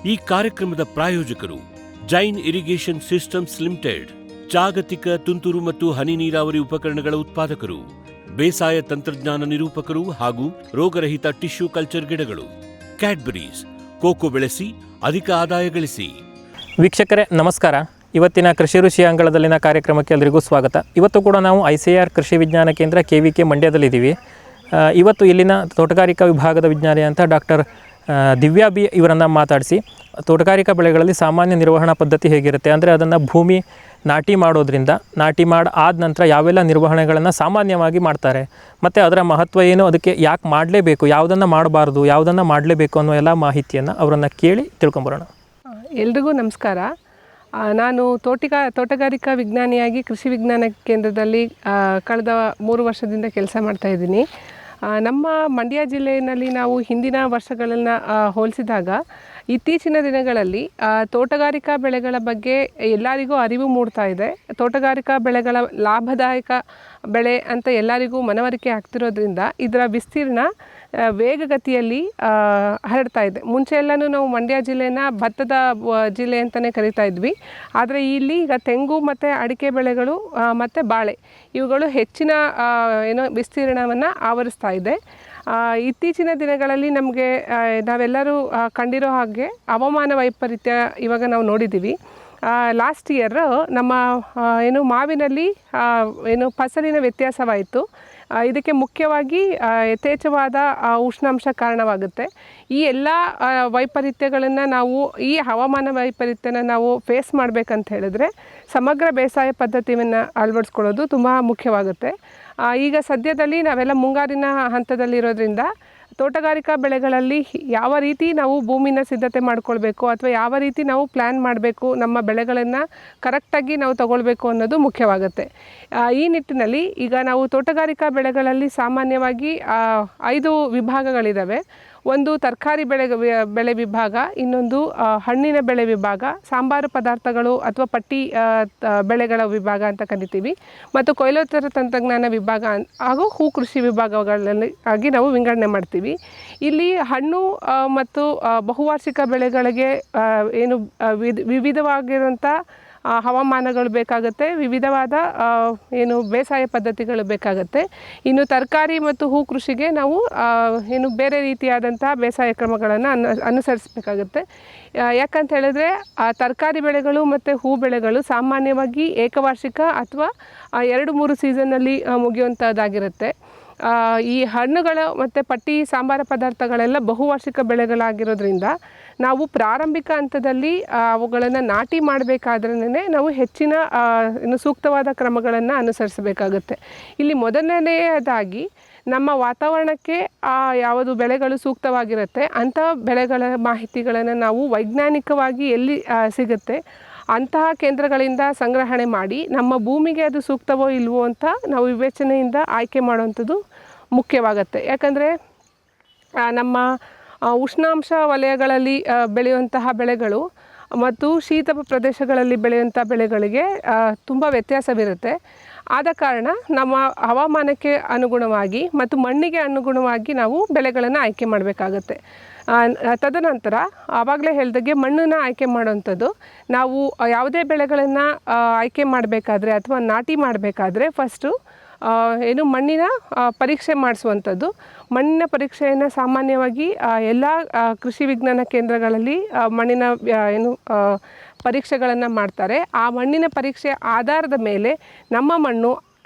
ಈ ಕಾರ್ಯಕ್ರಮದ ಪ್ರಾಯೋಜಕರು ಜೈನ್ ಇರಿಗೇಷನ್ ಸಿಸ್ಟಮ್ಸ್ ಲಿಮಿಟೆಡ್, ಜಾಗತಿಕ ತುಂತುರು ಮತ್ತು ಹನಿ ನೀರಾವರಿ ಉಪಕರಣಗಳ ಉತ್ಪಾದಕರು, ಬೇಸಾಯ ತಂತ್ರಜ್ಞಾನ ನಿರೂಪಕರು ಹಾಗೂ ರೋಗರಹಿತ ಟಿಶ್ಯೂ ಕಲ್ಚರ್ ಗಿಡಗಳು. ಕ್ಯಾಡ್ಬರೀಸ್, ಕೋಕೋ ಬೆಳೆಸಿ ಅಧಿಕ ಆದಾಯ ಗಳಿಸಿ. ವೀಕ್ಷಕರೇ ನಮಸ್ಕಾರ. ಇವತ್ತಿನ ಕೃಷಿ ಋಷಿ ಅಂಗಳದಲ್ಲಿನ ಕಾರ್ಯಕ್ರಮಕ್ಕೆ ಎಲ್ಲರಿಗೂ ಸ್ವಾಗತ. ಇವತ್ತು ಕೂಡ ನಾವು ICAR ಕೃಷಿ ವಿಜ್ಞಾನ ಕೇಂದ್ರ KVK ಮಂಡ್ಯದಲ್ಲಿದ್ದೀವಿ. ಇವತ್ತು ಇಲ್ಲಿನ ತೋಟಗಾರಿಕಾ ವಿಭಾಗದ ವಿಜ್ಞಾನಿ ಅಂತ ಡಾಕ್ಟರ್ ದಿವ್ಯಾ ಬಿ ಇವರನ್ನು ಮಾತಾಡಿಸಿ ತೋಟಗಾರಿಕಾ ಬೆಳೆಗಳಲ್ಲಿ ಸಾಮಾನ್ಯ ನಿರ್ವಹಣಾ ಪದ್ಧತಿ ಹೇಗಿರುತ್ತೆ, ಅಂದರೆ ಅದನ್ನು ಭೂಮಿ ನಾಟಿ ಮಾಡೋದ್ರಿಂದ ನಾಟಿ ಆದ ನಂತರ ಯಾವೆಲ್ಲ ನಿರ್ವಹಣೆಗಳನ್ನು ಸಾಮಾನ್ಯವಾಗಿ ಮಾಡ್ತಾರೆ, ಮತ್ತು ಅದರ ಮಹತ್ವ ಏನು, ಅದಕ್ಕೆ ಯಾಕೆ ಮಾಡಲೇಬೇಕು, ಯಾವುದನ್ನು ಮಾಡಬಾರ್ದು, ಯಾವುದನ್ನು ಮಾಡಲೇಬೇಕು ಅನ್ನೋ ಎಲ್ಲ ಮಾಹಿತಿಯನ್ನು ಅವರನ್ನು ಕೇಳಿ ತಿಳ್ಕೊಂಬರೋಣ. ಎಲ್ರಿಗೂ ನಮಸ್ಕಾರ. ನಾನು ತೋಟಗಾರಿಕಾ ವಿಜ್ಞಾನಿಯಾಗಿ ಕೃಷಿ ವಿಜ್ಞಾನ ಕೇಂದ್ರದಲ್ಲಿ ಕಳೆದ 3 ವರ್ಷದಿಂದ ಕೆಲಸ ಮಾಡ್ತಾಯಿದ್ದೀನಿ. ನಮ್ಮ ಮಂಡ್ಯ ಜಿಲ್ಲೆಯಲ್ಲಿ ನಾವು ಹಿಂದಿನ ವರ್ಷಗಳನ್ನು ಹೋಲಿಸಿದಾಗ ಇತ್ತೀಚಿನ ದಿನಗಳಲ್ಲಿ ತೋಟಗಾರಿಕಾ ಬೆಳೆಗಳ ಬಗ್ಗೆ ಎಲ್ಲರಿಗೂ ಅರಿವು ಮೂಡ್ತಾ ಇದೆ. ತೋಟಗಾರಿಕಾ ಬೆಳೆಗಳ ಲಾಭದಾಯಕ ಬೆಳೆ ಅಂತ ಎಲ್ಲರಿಗೂ ಮನವರಿಕೆ ಆಗ್ತಿರೋದ್ರಿಂದ ಇದರ ವಿಸ್ತೀರ್ಣ ವೇಗಗತಿಯಲ್ಲಿ ಹರಡ್ತಾ ಇದೆ. ಮುಂಚೆ ಎಲ್ಲನೂ ನಾವು ಮಂಡ್ಯ ಜಿಲ್ಲೆನ ಭತ್ತದ ಜಿಲ್ಲೆ ಅಂತಲೇ ಕರಿತಾ ಇದ್ವಿ. ಆದರೆ ಇಲ್ಲಿ ಈಗ ತೆಂಗು ಮತ್ತು ಅಡಿಕೆ ಬೆಳೆಗಳು ಮತ್ತು ಬಾಳೆ ಇವುಗಳು ಹೆಚ್ಚಿನ ವಿಸ್ತೀರ್ಣವನ್ನು ಆವರಿಸ್ತಾ ಇದೆ. ಇತ್ತೀಚಿನ ದಿನಗಳಲ್ಲಿ ನಮಗೆ ನಾವೆಲ್ಲರೂ ಕಂಡಿರೋ ಹಾಗೆ ಹವಾಮಾನ ವೈಪರೀತ್ಯ ಇವಾಗ ನಾವು ನೋಡಿದ್ದೀವಿ. ಲಾಸ್ಟ್ ಇಯರ್ ನಮ್ಮ ಮಾವಿನಲ್ಲಿ ಫಸಲಿನ ವ್ಯತ್ಯಾಸವಾಯಿತು. ಇದಕ್ಕೆ ಮುಖ್ಯವಾಗಿ ಯಥೇಚ್ಛವಾದ ಉಷ್ಣಾಂಶ ಕಾರಣವಾಗುತ್ತೆ. ಈ ಎಲ್ಲ ವೈಪರೀತ್ಯಗಳನ್ನು ಈ ಹವಾಮಾನ ವೈಪರೀತ್ಯನ ನಾವು ಫೇಸ್ ಮಾಡಬೇಕಂತ ಹೇಳಿದ್ರೆ ಸಮಗ್ರ ಬೇಸಾಯ ಪದ್ಧತಿಯನ್ನು ಅಳವಡಿಸ್ಕೊಳ್ಳೋದು ತುಂಬ ಮುಖ್ಯವಾಗುತ್ತೆ. ಈಗ ಸದ್ಯದಲ್ಲಿ ನಾವೆಲ್ಲ ಮುಂಗಾರಿನ ಹಂತದಲ್ಲಿರೋದ್ರಿಂದ ತೋಟಗಾರಿಕಾ ಬೆಳೆಗಳಲ್ಲಿ ಯಾವ ರೀತಿ ನಾವು ಭೂಮಿನ ಸಿದ್ಧತೆ ಮಾಡ್ಕೊಳ್ಬೇಕು ಅಥವಾ ಯಾವ ರೀತಿ ನಾವು ಪ್ಲ್ಯಾನ್ ಮಾಡಬೇಕು, ನಮ್ಮ ಬೆಳೆಗಳನ್ನು ಕರೆಕ್ಟಾಗಿ ನಾವು ತಗೊಳ್ಬೇಕು ಅನ್ನೋದು ಮುಖ್ಯವಾಗುತ್ತೆ. ಈ ನಿಟ್ಟಿನಲ್ಲಿ ಈಗ ನಾವು ತೋಟಗಾರಿಕಾ ಬೆಳೆಗಳಲ್ಲಿ ಸಾಮಾನ್ಯವಾಗಿ 5 ವಿಭಾಗಗಳಿದ್ದಾವೆ. ಒಂದು ತರಕಾರಿ ಬೆಳೆ ವಿಭಾಗ, ಇನ್ನೊಂದು ಹಣ್ಣಿನ ಬೆಳೆ ವಿಭಾಗ, ಸಾಂಬಾರು ಪದಾರ್ಥಗಳು ಅಥವಾ ಪಟ್ಟಿ ಬೆಳೆಗಳ ವಿಭಾಗ ಅಂತ ಕರಿತೀವಿ, ಮತ್ತು ಕೊಯ್ಲೋತ್ತರ ತಂತ್ರಜ್ಞಾನ ವಿಭಾಗ ಹಾಗೂ ಹೂ ಕೃಷಿ ವಿಭಾಗಗಳಲ್ಲಿ ಆಗಿ ನಾವು ವಿಂಗಡಣೆ ಮಾಡ್ತೀವಿ. ಇಲ್ಲಿ ಹಣ್ಣು ಮತ್ತು ಬಹುವಾರ್ಷಿಕ ಬೆಳೆಗಳಿಗೆ ವಿವಿಧವಾಗಿರುವಂಥ ಹವಾಮಾನಗಳು ಬೇಕಾಗುತ್ತೆ, ವಿವಿಧವಾದ ಬೇಸಾಯ ಪದ್ಧತಿಗಳು ಬೇಕಾಗುತ್ತೆ. ಇನ್ನು ತರಕಾರಿ ಮತ್ತು ಹೂ ಕೃಷಿಗೆ ನಾವು ಬೇರೆ ರೀತಿಯಾದಂತಹ ಬೇಸಾಯ ಕ್ರಮಗಳನ್ನು ಅನುಸರಿಸಬೇಕಾಗುತ್ತೆ. ಯಾಕಂತ ಹೇಳಿದ್ರೆ ತರಕಾರಿ ಬೆಳೆಗಳು ಮತ್ತು ಹೂ ಬೆಳೆಗಳು ಸಾಮಾನ್ಯವಾಗಿ ಏಕವಾರ್ಷಿಕ ಅಥವಾ 2-3 ಸೀಸನ್ನಲ್ಲಿ ಮುಗಿಯುವಂಥದ್ದಾಗಿರುತ್ತೆ. ಈ ಹಣ್ಣುಗಳು ಮತ್ತು ಪಟ್ಟಿ ಸಾಂಬಾರ ಪದಾರ್ಥಗಳೆಲ್ಲ ಬಹುವಾರ್ಷಿಕ ಬೆಳೆಗಳಾಗಿರೋದ್ರಿಂದ ನಾವು ಪ್ರಾರಂಭಿಕ ಹಂತದಲ್ಲಿ ಅವುಗಳನ್ನು ನಾಟಿ ಮಾಡಬೇಕಾದ್ರೇ ನಾವು ಹೆಚ್ಚಿನ ಸೂಕ್ತವಾದ ಕ್ರಮಗಳನ್ನು ಅನುಸರಿಸಬೇಕಾಗುತ್ತೆ. ಇಲ್ಲಿ ಮೊದಲನೆಯದಾಗಿ ನಮ್ಮ ವಾತಾವರಣಕ್ಕೆ ಯಾವುದು ಬೆಳೆಗಳು ಸೂಕ್ತವಾಗಿರುತ್ತೆ ಅಂಥ ಬೆಳೆಗಳ ಮಾಹಿತಿಗಳನ್ನು ನಾವು ವೈಜ್ಞಾನಿಕವಾಗಿ ಎಲ್ಲಿ ಸಿಗುತ್ತೆ ಅಂತಹ ಕೇಂದ್ರಗಳಿಂದ ಸಂಗ್ರಹಣೆ ಮಾಡಿ ನಮ್ಮ ಭೂಮಿಗೆ ಅದು ಸೂಕ್ತವೋ ಇಲ್ವೋ ಅಂತ ನಾವು ವಿವೇಚನೆಯಿಂದ ಆಯ್ಕೆ ಮಾಡುವಂಥದ್ದು ಮುಖ್ಯವಾಗುತ್ತೆ. ಯಾಕಂದರೆ ನಮ್ಮ ಉಷ್ಣಾಂಶ ವಲಯಗಳಲ್ಲಿ ಬೆಳೆಯುವಂತಹ ಬೆಳೆಗಳು ಮತ್ತು ಶೀತ ಪ್ರದೇಶಗಳಲ್ಲಿ ಬೆಳೆಯುವಂಥ ಬೆಳೆಗಳಿಗೆ ತುಂಬ ವ್ಯತ್ಯಾಸವಿರುತ್ತೆ. ಆದ ಕಾರಣ ನಮ್ಮ ಹವಾಮಾನಕ್ಕೆ ಅನುಗುಣವಾಗಿ ಮತ್ತು ಮಣ್ಣಿಗೆ ಅನುಗುಣವಾಗಿ ನಾವು ಬೆಳೆಗಳನ್ನು ಆಯ್ಕೆ ಮಾಡಬೇಕಾಗತ್ತೆ. ತದನಂತರ ಆವಾಗಲೇ ಹೇಳಿದಾಗೆ ಮಣ್ಣನ್ನು ಆಯ್ಕೆ ಮಾಡುವಂಥದ್ದು, ನಾವು ಯಾವುದೇ ಬೆಳೆಗಳನ್ನು ಆಯ್ಕೆ ಮಾಡಬೇಕಾದ್ರೆ ಅಥವಾ ನಾಟಿ ಮಾಡಬೇಕಾದ್ರೆ ಫಸ್ಟು ಮಣ್ಣಿನ ಪರೀಕ್ಷೆ ಮಾಡಿಸುವಂಥದ್ದು. ಮಣ್ಣಿನ ಪರೀಕ್ಷೆಯನ್ನು ಸಾಮಾನ್ಯವಾಗಿ ಎಲ್ಲ ಕೃಷಿ ವಿಜ್ಞಾನ ಕೇಂದ್ರಗಳಲ್ಲಿ ಮಣ್ಣಿನ ಪರೀಕ್ಷೆಗಳನ್ನು ಮಾಡ್ತಾರೆ. ಆ ಮಣ್ಣಿನ ಪರೀಕ್ಷೆ ಆಧಾರದ ಮೇಲೆ ನಮ್ಮ ಮಣ್ಣು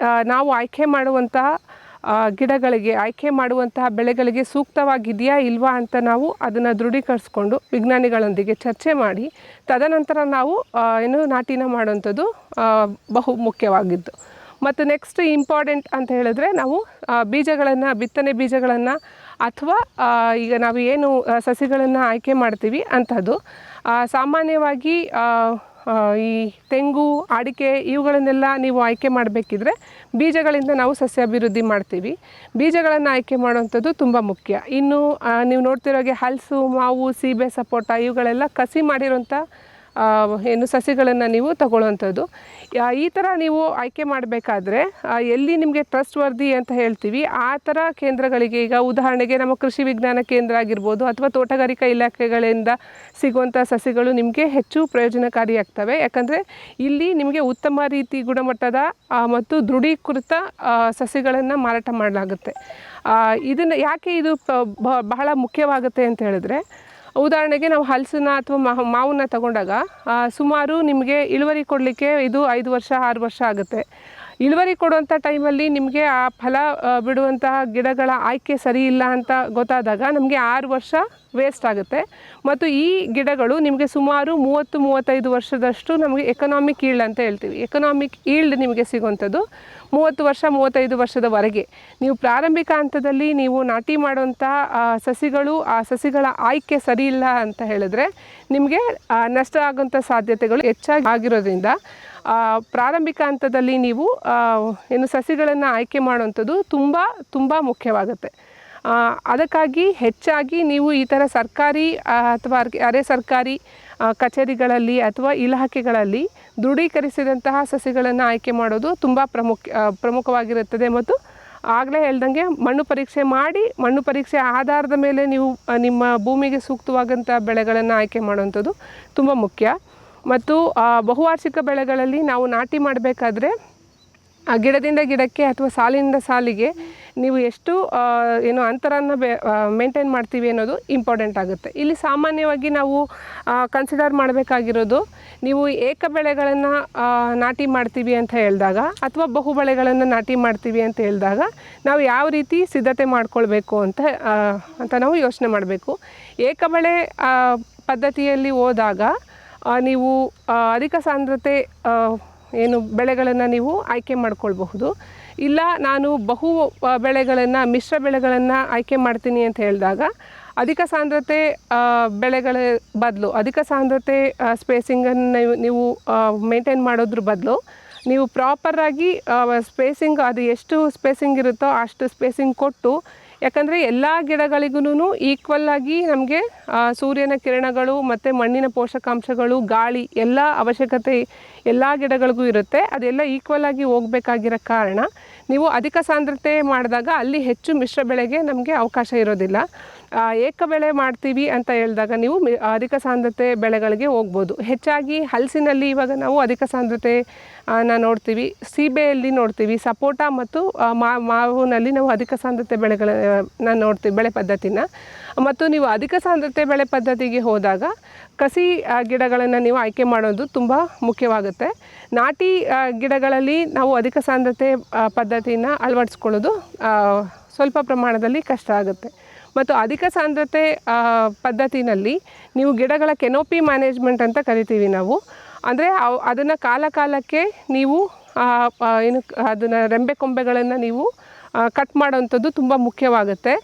ನಾವು ಆಯ್ಕೆ ಮಾಡುವಂತಹ ಗಿಡಗಳಿಗೆ, ಆಯ್ಕೆ ಮಾಡುವಂತಹ ಬೆಳೆಗಳಿಗೆ ಸೂಕ್ತವಾಗಿದೆಯಾ ಇಲ್ವಾ ಅಂತ ನಾವು ಅದನ್ನು ದೃಢೀಕರಿಸ್ಕೊಂಡು ವಿಜ್ಞಾನಿಗಳೊಂದಿಗೆ ಚರ್ಚೆ ಮಾಡಿ ತದನಂತರ ನಾವು ನಾಟಿನ ಮಾಡುವಂಥದ್ದು ಬಹು ಮುಖ್ಯವಾಗಿದ್ದು. ಮತ್ತು ನೆಕ್ಸ್ಟ್ ಇಂಪಾರ್ಟೆಂಟ್ ಅಂತ ಹೇಳಿದ್ರೆ ನಾವು ಬಿತ್ತನೆ ಬೀಜಗಳನ್ನು ಅಥವಾ ಈಗ ನಾವು ಏನು ಸಸಿಗಳನ್ನು ಆಯ್ಕೆ ಮಾಡ್ತೀವಿ ಅಂಥದ್ದು ಸಾಮಾನ್ಯವಾಗಿ ಈ ತೆಂಗು, ಅಡಿಕೆ ಇವುಗಳನ್ನೆಲ್ಲ ನೀವು ಆಯ್ಕೆ ಮಾಡಬೇಕಿದ್ರೆ ಬೀಜಗಳಿಂದ ನಾವು ಸಸ್ಯ ಅಭಿವೃದ್ಧಿ ಮಾಡ್ತೀವಿ. ಬೀಜಗಳನ್ನು ಆಯ್ಕೆ ಮಾಡುವಂಥದ್ದು ತುಂಬ ಮುಖ್ಯ. ಇನ್ನು ನೀವು ನೋಡ್ತಿರೋಗೆ ಹಲಸು, ಮಾವು, ಸೀಬೆ, ಸಪೋಟ ಇವುಗಳೆಲ್ಲ ಕಸಿ ಮಾಡಿರೋಂಥ ಏನು ಸಸಿಗಳನ್ನು ನೀವು ತಗೊಳ್ಳುವಂಥದ್ದು. ಈ ಥರ ನೀವು ಆಯ್ಕೆ ಮಾಡಬೇಕಾದ್ರೆ ಎಲ್ಲಿ ನಿಮಗೆ ಟ್ರಸ್ಟ್ ವರ್ದಿ ಅಂತ ಹೇಳ್ತೀವಿ ಆ ಥರ ಕೇಂದ್ರಗಳಿಗೆ, ಈಗ ಉದಾಹರಣೆಗೆ ನಮ್ಮ ಕೃಷಿ ವಿಜ್ಞಾನ ಕೇಂದ್ರ ಆಗಿರ್ಬೋದು ಅಥವಾ ತೋಟಗಾರಿಕಾ ಇಲಾಖೆಗಳಿಂದ ಸಿಗುವಂಥ ಸಸಿಗಳು ನಿಮಗೆ ಹೆಚ್ಚು ಪ್ರಯೋಜನಕಾರಿಯಾಗ್ತವೆ. ಯಾಕಂದರೆ ಇಲ್ಲಿ ನಿಮಗೆ ಉತ್ತಮ ರೀತಿ ಗುಣಮಟ್ಟದ ಮತ್ತು ದೃಢೀಕೃತ ಸಸಿಗಳನ್ನು ಮಾರಾಟ ಮಾಡಲಾಗುತ್ತೆ. ಇದನ್ನು ಯಾಕೆ ಇದು ಬಹಳ ಮುಖ್ಯವಾಗುತ್ತೆ ಅಂತ ಹೇಳಿದ್ರೆ, ಉದಾಹರಣೆಗೆ ನಾವು ಹಲಸನ್ನ ಅಥವಾ ಮಾವನ್ನ ತಗೊಂಡಾಗ ಸುಮಾರು ನಿಮಗೆ ಇಳುವರಿ ಕೊಡಲಿಕ್ಕೆ ಇದು 5 ವರ್ಷ 6 ವರ್ಷ ಆಗುತ್ತೆ. ಇಳುವರಿ ಕೊಡುವಂಥ ಟೈಮಲ್ಲಿ ನಿಮಗೆ ಆ ಫಲ ಬಿಡುವಂತಹ ಗಿಡಗಳ ಆಯ್ಕೆ ಸರಿ ಇಲ್ಲ ಅಂತ ಗೊತ್ತಾದಾಗ ನಮಗೆ 6 ವರ್ಷ ವೇಸ್ಟ್ ಆಗುತ್ತೆ. ಮತ್ತು ಈ ಗಿಡಗಳು ನಿಮಗೆ ಸುಮಾರು 30-35 ವರ್ಷದಷ್ಟು ನಮಗೆ ಎಕನಾಮಿಕ್ ಈಲ್ಡ್ ಅಂತ ಹೇಳ್ತೀವಿ. ಎಕನಾಮಿಕ್ ಈಲ್ಡ್ ನಿಮಗೆ ಸಿಗುವಂಥದ್ದು 30 ವರ್ಷ 35 ವರ್ಷದವರೆಗೆ. ನೀವು ಪ್ರಾರಂಭಿಕ ಹಂತದಲ್ಲಿ ನೀವು ನಾಟಿ ಮಾಡುವಂಥ ಸಸಿಗಳು, ಆ ಸಸಿಗಳ ಆಯ್ಕೆ ಸರಿ ಇಲ್ಲ ಅಂತ ಹೇಳಿದ್ರೆ ನಿಮಗೆ ನಷ್ಟ ಆಗುವಂಥ ಸಾಧ್ಯತೆಗಳು ಹೆಚ್ಚಾಗಿ ಆಗಿರೋದ್ರಿಂದ ಪ್ರಾರಂಭಿಕ ಹಂತದಲ್ಲಿ ನೀವು ಏನು ಸಸಿಗಳನ್ನು ಆಯ್ಕೆ ಮಾಡುವಂಥದ್ದು ತುಂಬ ಮುಖ್ಯವಾಗುತ್ತೆ. ಅದಕ್ಕಾಗಿ ಹೆಚ್ಚಾಗಿ ನೀವು ಈ ಥರ ಸರ್ಕಾರಿ ಅಥವಾ ಅರೆ ಸರ್ಕಾರಿ ಕಚೇರಿಗಳಲ್ಲಿ ಅಥವಾ ಇಲಾಖೆಗಳಲ್ಲಿ ದೃಢೀಕರಿಸಿದಂತಹ ಸಸಿಗಳನ್ನು ಆಯ್ಕೆ ಮಾಡೋದು ತುಂಬ ಪ್ರಮುಖವಾಗಿರುತ್ತದೆ. ಮತ್ತು ಆಗಲೇ ಹೇಳ್ದಂಗೆ ಮಣ್ಣು ಪರೀಕ್ಷೆ ಮಾಡಿ, ಮಣ್ಣು ಪರೀಕ್ಷೆ ಆಧಾರದ ಮೇಲೆ ನೀವು ನಿಮ್ಮ ಭೂಮಿಗೆ ಸೂಕ್ತವಾದಂಥ ಬೆಳೆಗಳನ್ನು ಆಯ್ಕೆ ಮಾಡುವಂಥದ್ದು ತುಂಬ ಮುಖ್ಯ. ಮತ್ತು ಬಹುವಾರ್ಷಿಕ ಬೆಳೆಗಳಲ್ಲಿ ನಾವು ನಾಟಿ ಮಾಡಬೇಕಾದ್ರೆ ಗಿಡದಿಂದ ಗಿಡಕ್ಕೆ ಅಥವಾ ಸಾಲಿನಿಂದ ಸಾಲಿಗೆ ನೀವು ಎಷ್ಟು ಏನು ಅಂತರನ್ನು ಮೇಂಟೈನ್ ಮಾಡ್ತೀವಿ ಅನ್ನೋದು ಇಂಪಾರ್ಟೆಂಟ್ ಆಗುತ್ತೆ. ಇಲ್ಲಿ ಸಾಮಾನ್ಯವಾಗಿ ನಾವು ಕನ್ಸಿಡರ್ ಮಾಡಬೇಕಾಗಿರೋದು, ನೀವು ಏಕ ಬೆಳೆಗಳನ್ನು ನಾಟಿ ಮಾಡ್ತೀವಿ ಅಂತ ಹೇಳಿದಾಗ ಅಥವಾ ಬಹು ಬೆಳೆಗಳನ್ನು ನಾಟಿ ಮಾಡ್ತೀವಿ ಅಂತ ಹೇಳಿದಾಗ ನಾವು ಯಾವ ರೀತಿ ಸಿದ್ಧತೆ ಮಾಡ್ಕೊಳ್ಬೇಕು ಅಂತ ನಾವು ಯೋಚನೆ ಮಾಡಬೇಕು. ಏಕ ಬೆಳೆ ಪದ್ಧತಿಯಲ್ಲಿ ಹೋದಾಗ ನೀವು ಅಧಿಕ ಸಾಂದ್ರತೆ ಏನು ಬೆಳೆಗಳನ್ನು ನೀವು ಆಯ್ಕೆ ಮಾಡ್ಕೊಳ್ಬಹುದು. ಇಲ್ಲ ನಾನು ಬಹು ಬೆಳೆಗಳನ್ನು, ಮಿಶ್ರ ಬೆಳೆಗಳನ್ನು ಆಯ್ಕೆ ಮಾಡ್ತೀನಿ ಅಂತ ಹೇಳಿದಾಗ ಅಧಿಕ ಸಾಂದ್ರತೆ ಬೆಳೆಗಳ ಬದಲು ಅಧಿಕ ಸಾಂದ್ರತೆ ಸ್ಪೇಸಿಂಗನ್ನು ನೀವು ಮೇಂಟೈನ್ ಮಾಡೋದ್ರ ಬದಲು ನೀವು ಪ್ರಾಪರಾಗಿ ಸ್ಪೇಸಿಂಗ್, ಅದು ಎಷ್ಟು ಸ್ಪೇಸಿಂಗ್ ಇರುತ್ತೋ ಅಷ್ಟು ಸ್ಪೇಸಿಂಗ್ ಕೊಟ್ಟು, ಯಾಕಂದರೆ ಎಲ್ಲ ಗಿಡಗಳಿಗೂ ಈಕ್ವಲ್ ಆಗಿ ನಮಗೆ ಸೂರ್ಯನ ಕಿರಣಗಳು ಮತ್ತು ಮಣ್ಣಿನ ಪೋಷಕಾಂಶಗಳು, ಗಾಳಿ ಎಲ್ಲ ಅವಶ್ಯಕತೆ ಎಲ್ಲ ಗಿಡಗಳಿಗೂ ಇರುತ್ತೆ. ಅದೆಲ್ಲ ಈಕ್ವಲ್ ಆಗಿ ಹೋಗಬೇಕಾಗಿರೋ ಕಾರಣ ನೀವು ಅಧಿಕ ಸಾಂದ್ರತೆ ಮಾಡಿದಾಗ ಅಲ್ಲಿ ಹೆಚ್ಚು ಮಿಶ್ರ ಬೆಳೆಗೆ ನಮಗೆ ಅವಕಾಶ ಇರೋದಿಲ್ಲ. ಏಕ ಬೆಳೆ ಮಾಡ್ತೀವಿ ಅಂತ ಹೇಳಿದಾಗ ನೀವು ಅಧಿಕ ಸಾಂದ್ರತೆ ಬೆಳೆಗಳಿಗೆ ಹೋಗ್ಬೋದು. ಹೆಚ್ಚಾಗಿ ಹಲಸಿನಲ್ಲಿ ಇವಾಗ ನಾವು ಅಧಿಕ ಸಾಂದ್ರತೆ ನೋಡ್ತೀವಿ, ಸೀಬೆಯಲ್ಲಿ ನೋಡ್ತೀವಿ, ಸಪೋಟ ಮತ್ತು ಮಾವಿನಲ್ಲಿ ನಾವು ಅಧಿಕ ಸಾಂದ್ರತೆ ಬೆಳೆಗಳನ್ನ ನೋಡ್ತೀವಿ, ಬೆಳೆ ಪದ್ಧತಿನ. ಮತ್ತು ನೀವು ಅಧಿಕ ಸಾಂದ್ರತೆ ಬೆಳೆ ಪದ್ಧತಿಗೆ ಹೋದಾಗ ಕಸಿ ಗಿಡಗಳನ್ನು ನೀವು ಆಯ್ಕೆ ಮಾಡೋದು ತುಂಬ ಮುಖ್ಯವಾಗುತ್ತೆ. ನಾಟಿ ಗಿಡಗಳಲ್ಲಿ ನಾವು ಅಧಿಕ ಸಾಂದ್ರತೆ ಪದ್ಧತಿನ ಅಳವಡಿಸ್ಕೊಳ್ಳೋದು ಸ್ವಲ್ಪ ಪ್ರಮಾಣದಲ್ಲಿ ಕಷ್ಟ ಆಗುತ್ತೆ. ಮತ್ತು ಅಧಿಕ ಸಾಂದ್ರತೆ ಪದ್ಧತಿನಲ್ಲಿ ನೀವು ಗಿಡಗಳ ಕೆನೋಪಿ ಮ್ಯಾನೇಜ್ಮೆಂಟ್ ಅಂತ ಕರಿತೀವಿ ನಾವು. ಅಂದರೆ ಅದನ್ನು ಕಾಲಕ್ಕೆ ನೀವು ಏನು ಅದನ್ನು ರೆಂಬೆ ಕೊಂಬೆಗಳನ್ನು ನೀವು ಕಟ್ ಮಾಡೋವಂಥದ್ದು ತುಂಬ ಮುಖ್ಯವಾಗುತ್ತೆ.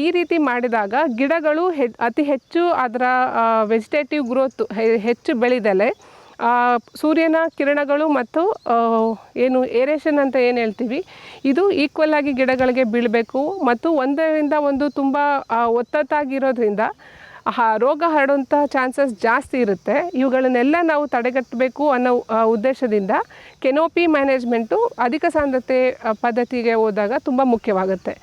ಈ ರೀತಿ ಮಾಡಿದಾಗ ಗಿಡಗಳು ಅತಿ ಹೆಚ್ಚು ಅದರ ವೆಜಿಟೇಟಿವ್ ಗ್ರೋತ್ ಹೆಚ್ಚು ಬೆಳೆದಲೆ ಸೂರ್ಯನ ಕಿರಣಗಳು ಮತ್ತು ಏನು ಏರೇಷನ್ ಅಂತ ಏನು ಹೇಳ್ತೀವಿ, ಇದು ಈಕ್ವಲ್ ಆಗಿ ಗಿಡಗಳಿಗೆ ಬೀಳಬೇಕು. ಮತ್ತು ಒಂದರಿಂದ ಒಂದು ತುಂಬ ಒತ್ತೊತ್ತಾಗಿರೋದ್ರಿಂದ ರೋಗ ಹರಡುವಂಥ ಚಾನ್ಸಸ್ ಜಾಸ್ತಿ ಇರುತ್ತೆ. ಇವುಗಳನ್ನೆಲ್ಲ ನಾವು ತಡೆಗಟ್ಟಬೇಕು ಅನ್ನೋ ಉದ್ದೇಶದಿಂದ ಕೆನೋಪಿ ಮ್ಯಾನೇಜ್ಮೆಂಟು ಅಧಿಕ ಸಾಂದ್ರತೆ ಪದ್ಧತಿಗೆ ಹೋದಾಗ ತುಂಬ ಮುಖ್ಯವಾಗುತ್ತೆ.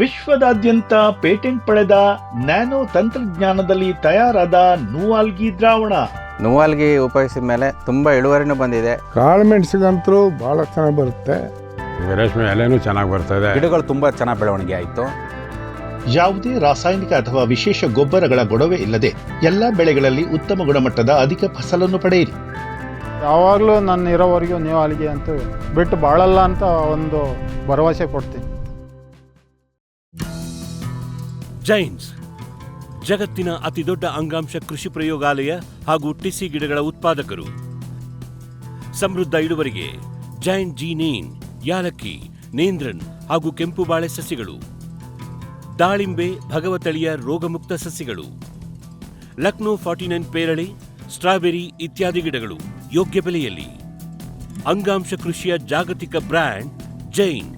ವಿಶ್ವದಾದ್ಯಂತ ಪೇಟೆಂಟ್ ಪಡೆದ ನ್ಯಾನೋ ತಂತ್ರಜ್ಞಾನದಲ್ಲಿ ತಯಾರಾದ ನೂವಾಲ್ಗಿ ದ್ರಾವಣ. ನೂವಾಲ್ಗಿ ಉಪಯೋಗಿಸಿದ ಮೇಲೆ ತುಂಬ ಇಳುವರಿನೂ ಬಂದಿದೆ. ಕಾಳು ಮೆಣಸಿಗಂತೂ ಭಾಳ ಚೆನ್ನಾಗಿ ಬರುತ್ತೆ. ರೇಷ್ಮೆ ಎಲೆನೂ ಚೆನ್ನಾಗಿ ಬರ್ತದೆ. ಗಿಡಗಳು ತುಂಬ ಚೆನ್ನಾಗಿ ಬೆಳವಣಿಗೆ ಆಯಿತು. ಯಾವುದೇ ರಾಸಾಯನಿಕ ಅಥವಾ ವಿಶೇಷ ಗೊಬ್ಬರಗಳ ಗೊಡವೆ ಇಲ್ಲದೆ ಎಲ್ಲ ಬೆಳೆಗಳಲ್ಲಿ ಉತ್ತಮ ಗುಣಮಟ್ಟದ ಅಧಿಕ ಫಸಲನ್ನು ಪಡೆಯಿರಿ. ಯಾವಾಗಲೂ ನನ್ನ ಇರೋವರೆಗೂ ನೂವಾಲ್ಗಿ ಅಂತೂ ಬಿಟ್ಟು ಬಾಳಲ್ಲ ಅಂತ ಒಂದು ಭರವಸೆ ಕೊಡ್ತೀನಿ. ಜೈನ್ಸ್ ಜಗತ್ತಿನ ಅತಿದೊಡ್ಡ ಅಂಗಾಂಶ ಕೃಷಿ ಪ್ರಯೋಗಾಲಯ ಹಾಗೂ ಟಿಸಿ ಗಿಡಗಳ ಉತ್ಪಾದಕರು. ಸಮೃದ್ಧ ಇಳುವರಿಗೆ ಜೈನ್ ಜೀನೇನ್, ಯಾಲಕ್ಕಿ, ನೇಂದ್ರನ್ ಹಾಗೂ ಕೆಂಪು ಬಾಳೆ ಸಸಿಗಳು, ದಾಳಿಂಬೆ, ಭಗವತಳಿಯ ರೋಗಮುಕ್ತ ಸಸಿಗಳು, ಲಕ್ನೋ 49 ಪೇರಳೆ, ಸ್ಟ್ರಾಬೆರಿ ಇತ್ಯಾದಿ ಗಿಡಗಳು ಯೋಗ್ಯ ಬೆಲೆಯಲ್ಲಿ. ಅಂಗಾಂಶ ಕೃಷಿಯ ಜಾಗತಿಕ ಬ್ರ್ಯಾಂಡ್ ಜೈನ್.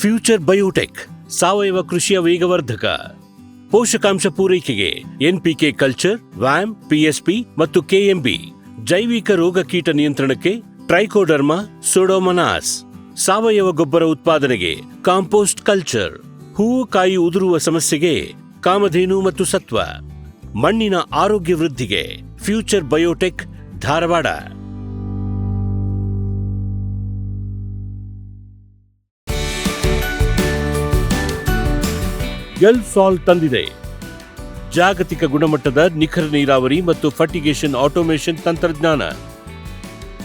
ಫ್ಯೂಚರ್ ಬಯೋಟೆಕ್ ಸಾವಯವ ಕೃಷಿಯ ವೇಗವರ್ಧಕ. ಪೋಷಕಾಂಶ ಪೂರೈಕೆಗೆ ಎನ್ಪಿಕೆ ಕಲ್ಚರ್, ವ್ಯಾಮ್, ಪಿಎಸ್ಪಿ ಮತ್ತು ಕೆಎಂಬಿ. ಜೈವಿಕ ರೋಗ ಕೀಟ ನಿಯಂತ್ರಣಕ್ಕೆ ಟ್ರೈಕೋಡರ್ಮಾ, ಸೂಡೋಮೊನಾಸ್. ಸಾವಯವ ಗೊಬ್ಬರ ಉತ್ಪಾದನೆಗೆ ಕಾಂಪೋಸ್ಟ್ ಕಲ್ಚರ್. ಹೂವು ಕಾಯಿ ಉದುರುವ ಸಮಸ್ಯೆಗೆ ಕಾಮಧೇನು ಮತ್ತು ಸತ್ವ. ಮಣ್ಣಿನ ಆರೋಗ್ಯ ವೃದ್ಧಿಗೆ ಫ್ಯೂಚರ್ ಬಯೋಟೆಕ್, ಧಾರವಾಡ. ಎಲ್ಸಾಲ್ ತಂದಿದೆ ಜಾಗತಿಕ ಗುಣಮಟ್ಟದ ನಿಖರ ನೀರಾವರಿ ಮತ್ತು ಫರ್ಟಿಗೇಷನ್ ಆಟೋಮೇಷನ್ ತಂತ್ರಜ್ಞಾನ.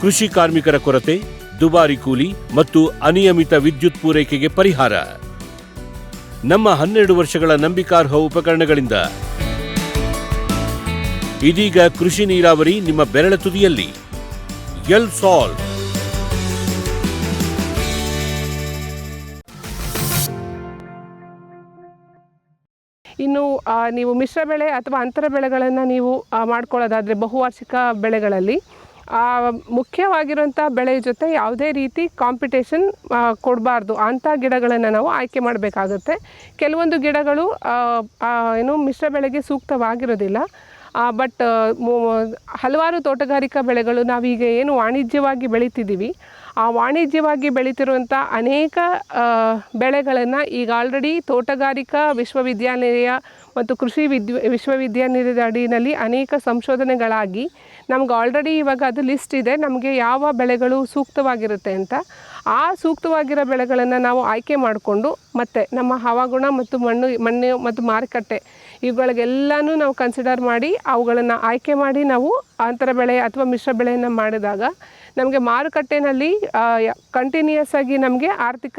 ಕೃಷಿ ಕಾರ್ಮಿಕರ ಕೊರತೆ, ದುಬಾರಿ ಕೂಲಿ ಮತ್ತು ಅನಿಯಮಿತ ವಿದ್ಯುತ್ ಪೂರೈಕೆಗೆ ಪರಿಹಾರ. ನಮ್ಮ 12 ವರ್ಷಗಳ ನಂಬಿಕಾರ್ಹ ಉಪಕರಣಗಳಿಂದ ಇದೀಗ ಕೃಷಿ ನೀರಾವರಿ ನಿಮ್ಮ ಬೆರಳ ತುದಿಯಲ್ಲಿ. ಎಲ್ಸಾಲ್. ಇನ್ನು ನೀವು ಮಿಶ್ರ ಬೆಳೆ ಅಥವಾ ಅಂತರ ಬೆಳೆಗಳನ್ನು ನೀವು ಮಾಡ್ಕೊಳ್ಳೋದಾದರೆ ಬಹುವಾರ್ಷಿಕ ಬೆಳೆಗಳಲ್ಲಿ ಮುಖ್ಯವಾಗಿರುವಂಥ ಬೆಳೆ ಜೊತೆ ಯಾವುದೇ ರೀತಿ ಕಾಂಪಿಟೇಷನ್ ಕೊಡಬಾರ್ದು. ಅಂಥ ಗಿಡಗಳನ್ನು ನಾವು ಆಯ್ಕೆ ಮಾಡಬೇಕಾಗುತ್ತೆ. ಕೆಲವೊಂದು ಗಿಡಗಳು ಮಿಶ್ರ ಬೆಳೆಗೆ ಸೂಕ್ತವಾಗಿರೋದಿಲ್ಲ. ಬಟ್ ಹಲವಾರು ತೋಟಗಾರಿಕಾ ಬೆಳೆಗಳು ನಾವೀಗ ಏನು ವಾಣಿಜ್ಯವಾಗಿ ಬೆಳೀತಿದ್ದೀವಿ, ಆ ವಾಣಿಜ್ಯವಾಗಿ ಬೆಳೀತಿರುವಂಥ ಅನೇಕ ಬೆಳೆಗಳನ್ನು ಈಗ ಆಲ್ರೆಡಿ ತೋಟಗಾರಿಕಾ ವಿಶ್ವವಿದ್ಯಾನಿಲಯ ಮತ್ತು ಕೃಷಿ ವಿಶ್ವವಿದ್ಯಾನಿಲಯದ ಅಡಿಯಲ್ಲಿ ಅನೇಕ ಸಂಶೋಧನೆಗಳಾಗಿ ನಮ್ಗೆ ಆಲ್ರೆಡಿ ಇವಾಗ ಅದು ಲಿಸ್ಟ್ ಇದೆ, ನಮಗೆ ಯಾವ ಬೆಳೆಗಳು ಸೂಕ್ತವಾಗಿರುತ್ತೆ ಅಂತ. ಆ ಸೂಕ್ತವಾಗಿರೋ ಬೆಳೆಗಳನ್ನು ನಾವು ಆಯ್ಕೆ ಮಾಡಿಕೊಂಡು ಮತ್ತು ನಮ್ಮ ಹವಾಗುಣ ಮತ್ತು ಮಣ್ಣು ಮತ್ತು ಮಾರುಕಟ್ಟೆ ಇವುಗಳಿಗೆಲ್ಲನೂ ನಾವು ಕನ್ಸಿಡರ್ ಮಾಡಿ ಅವುಗಳನ್ನು ಆಯ್ಕೆ ಮಾಡಿ ನಾವು ಅಂತರ ಬೆಳೆ ಅಥವಾ ಮಿಶ್ರ ಬೆಳೆಯನ್ನು ಮಾಡಿದಾಗ ನಮಗೆ ಮಾರುಕಟ್ಟೆಯಲ್ಲಿ ಕಂಟಿನ್ಯೂಯಸ್ ಆಗಿ ನಮಗೆ ಆರ್ಥಿಕ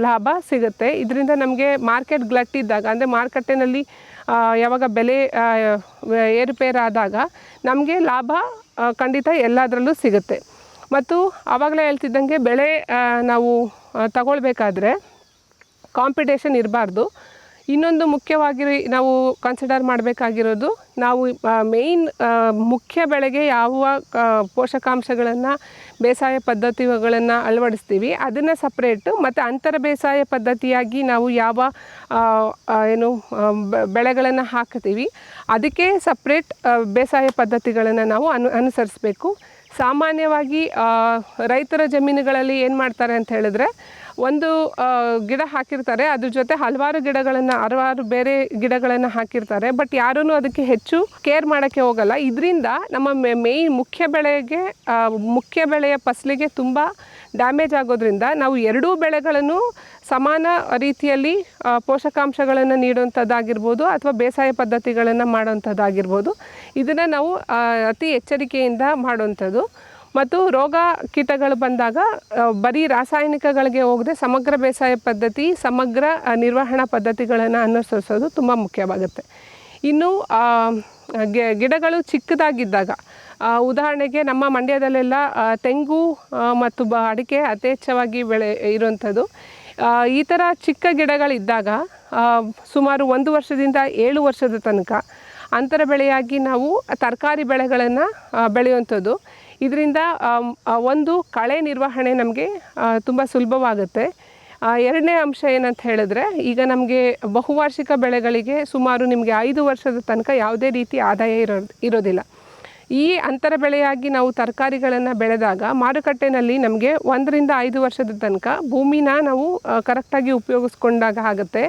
ಲಾಭ ಸಿಗುತ್ತೆ. ಇದರಿಂದ ನಮಗೆ ಮಾರ್ಕೆಟ್ ಗ್ಲಟ್ ಇದ್ದಾಗ, ಅಂದರೆ ಮಾರುಕಟ್ಟೆಯಲ್ಲಿ ಯಾವಾಗ ಬೆಲೆ ಏರುಪೇರಾದಾಗ ನಮಗೆ ಲಾಭ ಖಂಡಿತ ಎಲ್ಲದರಲ್ಲೂ ಸಿಗುತ್ತೆ. ಮತ್ತು ಆವಾಗಲೇ ಹೇಳ್ತಿದ್ದಂಗೆ ಬೆಳೆ ನಾವು ತಗೊಳ್ಬೇಕಾದ್ರೆ ಕಾಂಪಿಟೇಷನ್ ಇರಬಾರ್ದು. ಇನ್ನೊಂದು ಮುಖ್ಯವಾಗಿ ನಾವು ಕನ್ಸಿಡರ್ ಮಾಡಬೇಕಾಗಿರೋದು, ನಾವು ಮೇಯ್ನ್ ಮುಖ್ಯ ಬೆಳೆಗೆ ಯಾವ ಪೋಷಕಾಂಶಗಳನ್ನು ಬೇಸಾಯ ಪದ್ಧತಿಗಳನ್ನು ಅಳವಡಿಸ್ತೀವಿ ಅದನ್ನು ಸಪ್ರೇಟು, ಮತ್ತು ಅಂತರ ಬೇಸಾಯ ಪದ್ಧತಿಯಾಗಿ ನಾವು ಯಾವ ಬೆಳೆಗಳನ್ನು ಹಾಕ್ತೀವಿ ಅದಕ್ಕೆ ಸಪ್ರೇಟ್ ಬೇಸಾಯ ಪದ್ಧತಿಗಳನ್ನು ನಾವು ಅನುಸರಿಸಬೇಕು. ಸಾಮಾನ್ಯವಾಗಿ ರೈತರ ಜಮೀನುಗಳಲ್ಲಿ ಏನು ಮಾಡ್ತಾರೆ ಅಂತ ಹೇಳಿದ್ರೆ, ಒಂದು ಗಿಡ ಹಾಕಿರ್ತಾರೆ, ಅದ್ರ ಜೊತೆ ಹಲವಾರು ಬೇರೆ ಗಿಡಗಳನ್ನು ಹಾಕಿರ್ತಾರೆ. ಬಟ್ ಯಾರೂ ಅದಕ್ಕೆ ಹೆಚ್ಚು ಕೇರ್ ಮಾಡೋಕ್ಕೆ ಹೋಗಲ್ಲ. ಇದರಿಂದ ನಮ್ಮ ಮುಖ್ಯ ಬೆಳೆಯ ಫಸಲಿಗೆ ತುಂಬ ಡ್ಯಾಮೇಜ್ ಆಗೋದ್ರಿಂದ ನಾವು ಎರಡೂ ಬೆಳೆಗಳನ್ನು ಸಮಾನ ರೀತಿಯಲ್ಲಿ ಪೋಷಕಾಂಶಗಳನ್ನು ನೀಡುವಂಥದ್ದಾಗಿರ್ಬೋದು ಅಥವಾ ಬೇಸಾಯ ಪದ್ಧತಿಗಳನ್ನು ಮಾಡೋವಂಥದ್ದಾಗಿರ್ಬೋದು. ಇದನ್ನು ನಾವು ಅತಿ ಎಚ್ಚರಿಕೆಯಿಂದ ಮಾಡುವಂಥದ್ದು. ಮತ್ತು ರೋಗ ಕೀಟಗಳು ಬಂದಾಗ ಬರೀ ರಾಸಾಯನಿಕಗಳಿಗೆ ಹೋಗದೆ ಸಮಗ್ರ ಬೇಸಾಯ ಪದ್ಧತಿ, ಸಮಗ್ರ ನಿರ್ವಹಣಾ ಪದ್ಧತಿಗಳನ್ನು ಅನುಸರಿಸೋದು ತುಂಬ ಮುಖ್ಯವಾಗುತ್ತೆ. ಇನ್ನು ಗಿಡಗಳು ಚಿಕ್ಕದಾಗಿದ್ದಾಗ, ಉದಾಹರಣೆಗೆ ನಮ್ಮ ಮಂಡ್ಯದಲ್ಲೆಲ್ಲ ತೆಂಗು ಮತ್ತು ಅಡಿಕೆ ಯಥೇಚ್ಛವಾಗಿ ಇರುವಂಥದ್ದು. ಈ ಥರ ಚಿಕ್ಕ ಗಿಡಗಳಿದ್ದಾಗ ಸುಮಾರು 1 ವರ್ಷದಿಂದ 7 ವರ್ಷದ ತನಕ ಅಂತರ ಬೆಳೆಯಾಗಿ ನಾವು ತರಕಾರಿ ಬೆಳೆಗಳನ್ನು ಬೆಳೆಯುವಂಥದ್ದು. ಇದರಿಂದ ಒಂದು ಕಳೆ ನಿರ್ವಹಣೆ ನಮಗೆ ತುಂಬ ಸುಲಭವಾಗುತ್ತೆ. ಎರಡನೇ ಅಂಶ ಏನಂತ ಹೇಳಿದ್ರೆ, ಈಗ ನಮಗೆ ಬಹುವಾರ್ಷಿಕ ಬೆಳೆಗಳಿಗೆ ಸುಮಾರು ನಿಮಗೆ 5 ವರ್ಷದ ತನಕ ಯಾವುದೇ ರೀತಿ ಆದಾಯ ಇರೋದಿಲ್ಲ. ಈ ಅಂತರ ಬೆಳೆಯಾಗಿ ನಾವು ತರಕಾರಿಗಳನ್ನು ಬೆಳೆದಾಗ ಮಾರುಕಟ್ಟೆಯಲ್ಲಿ ನಮಗೆ 1 ರಿಂದ 5 ವರ್ಷದ ತನಕ ಭೂಮಿನ ನಾವು ಕರೆಕ್ಟಾಗಿ ಉಪಯೋಗಿಸ್ಕೊಂಡಾಗ ಆಗುತ್ತೆ.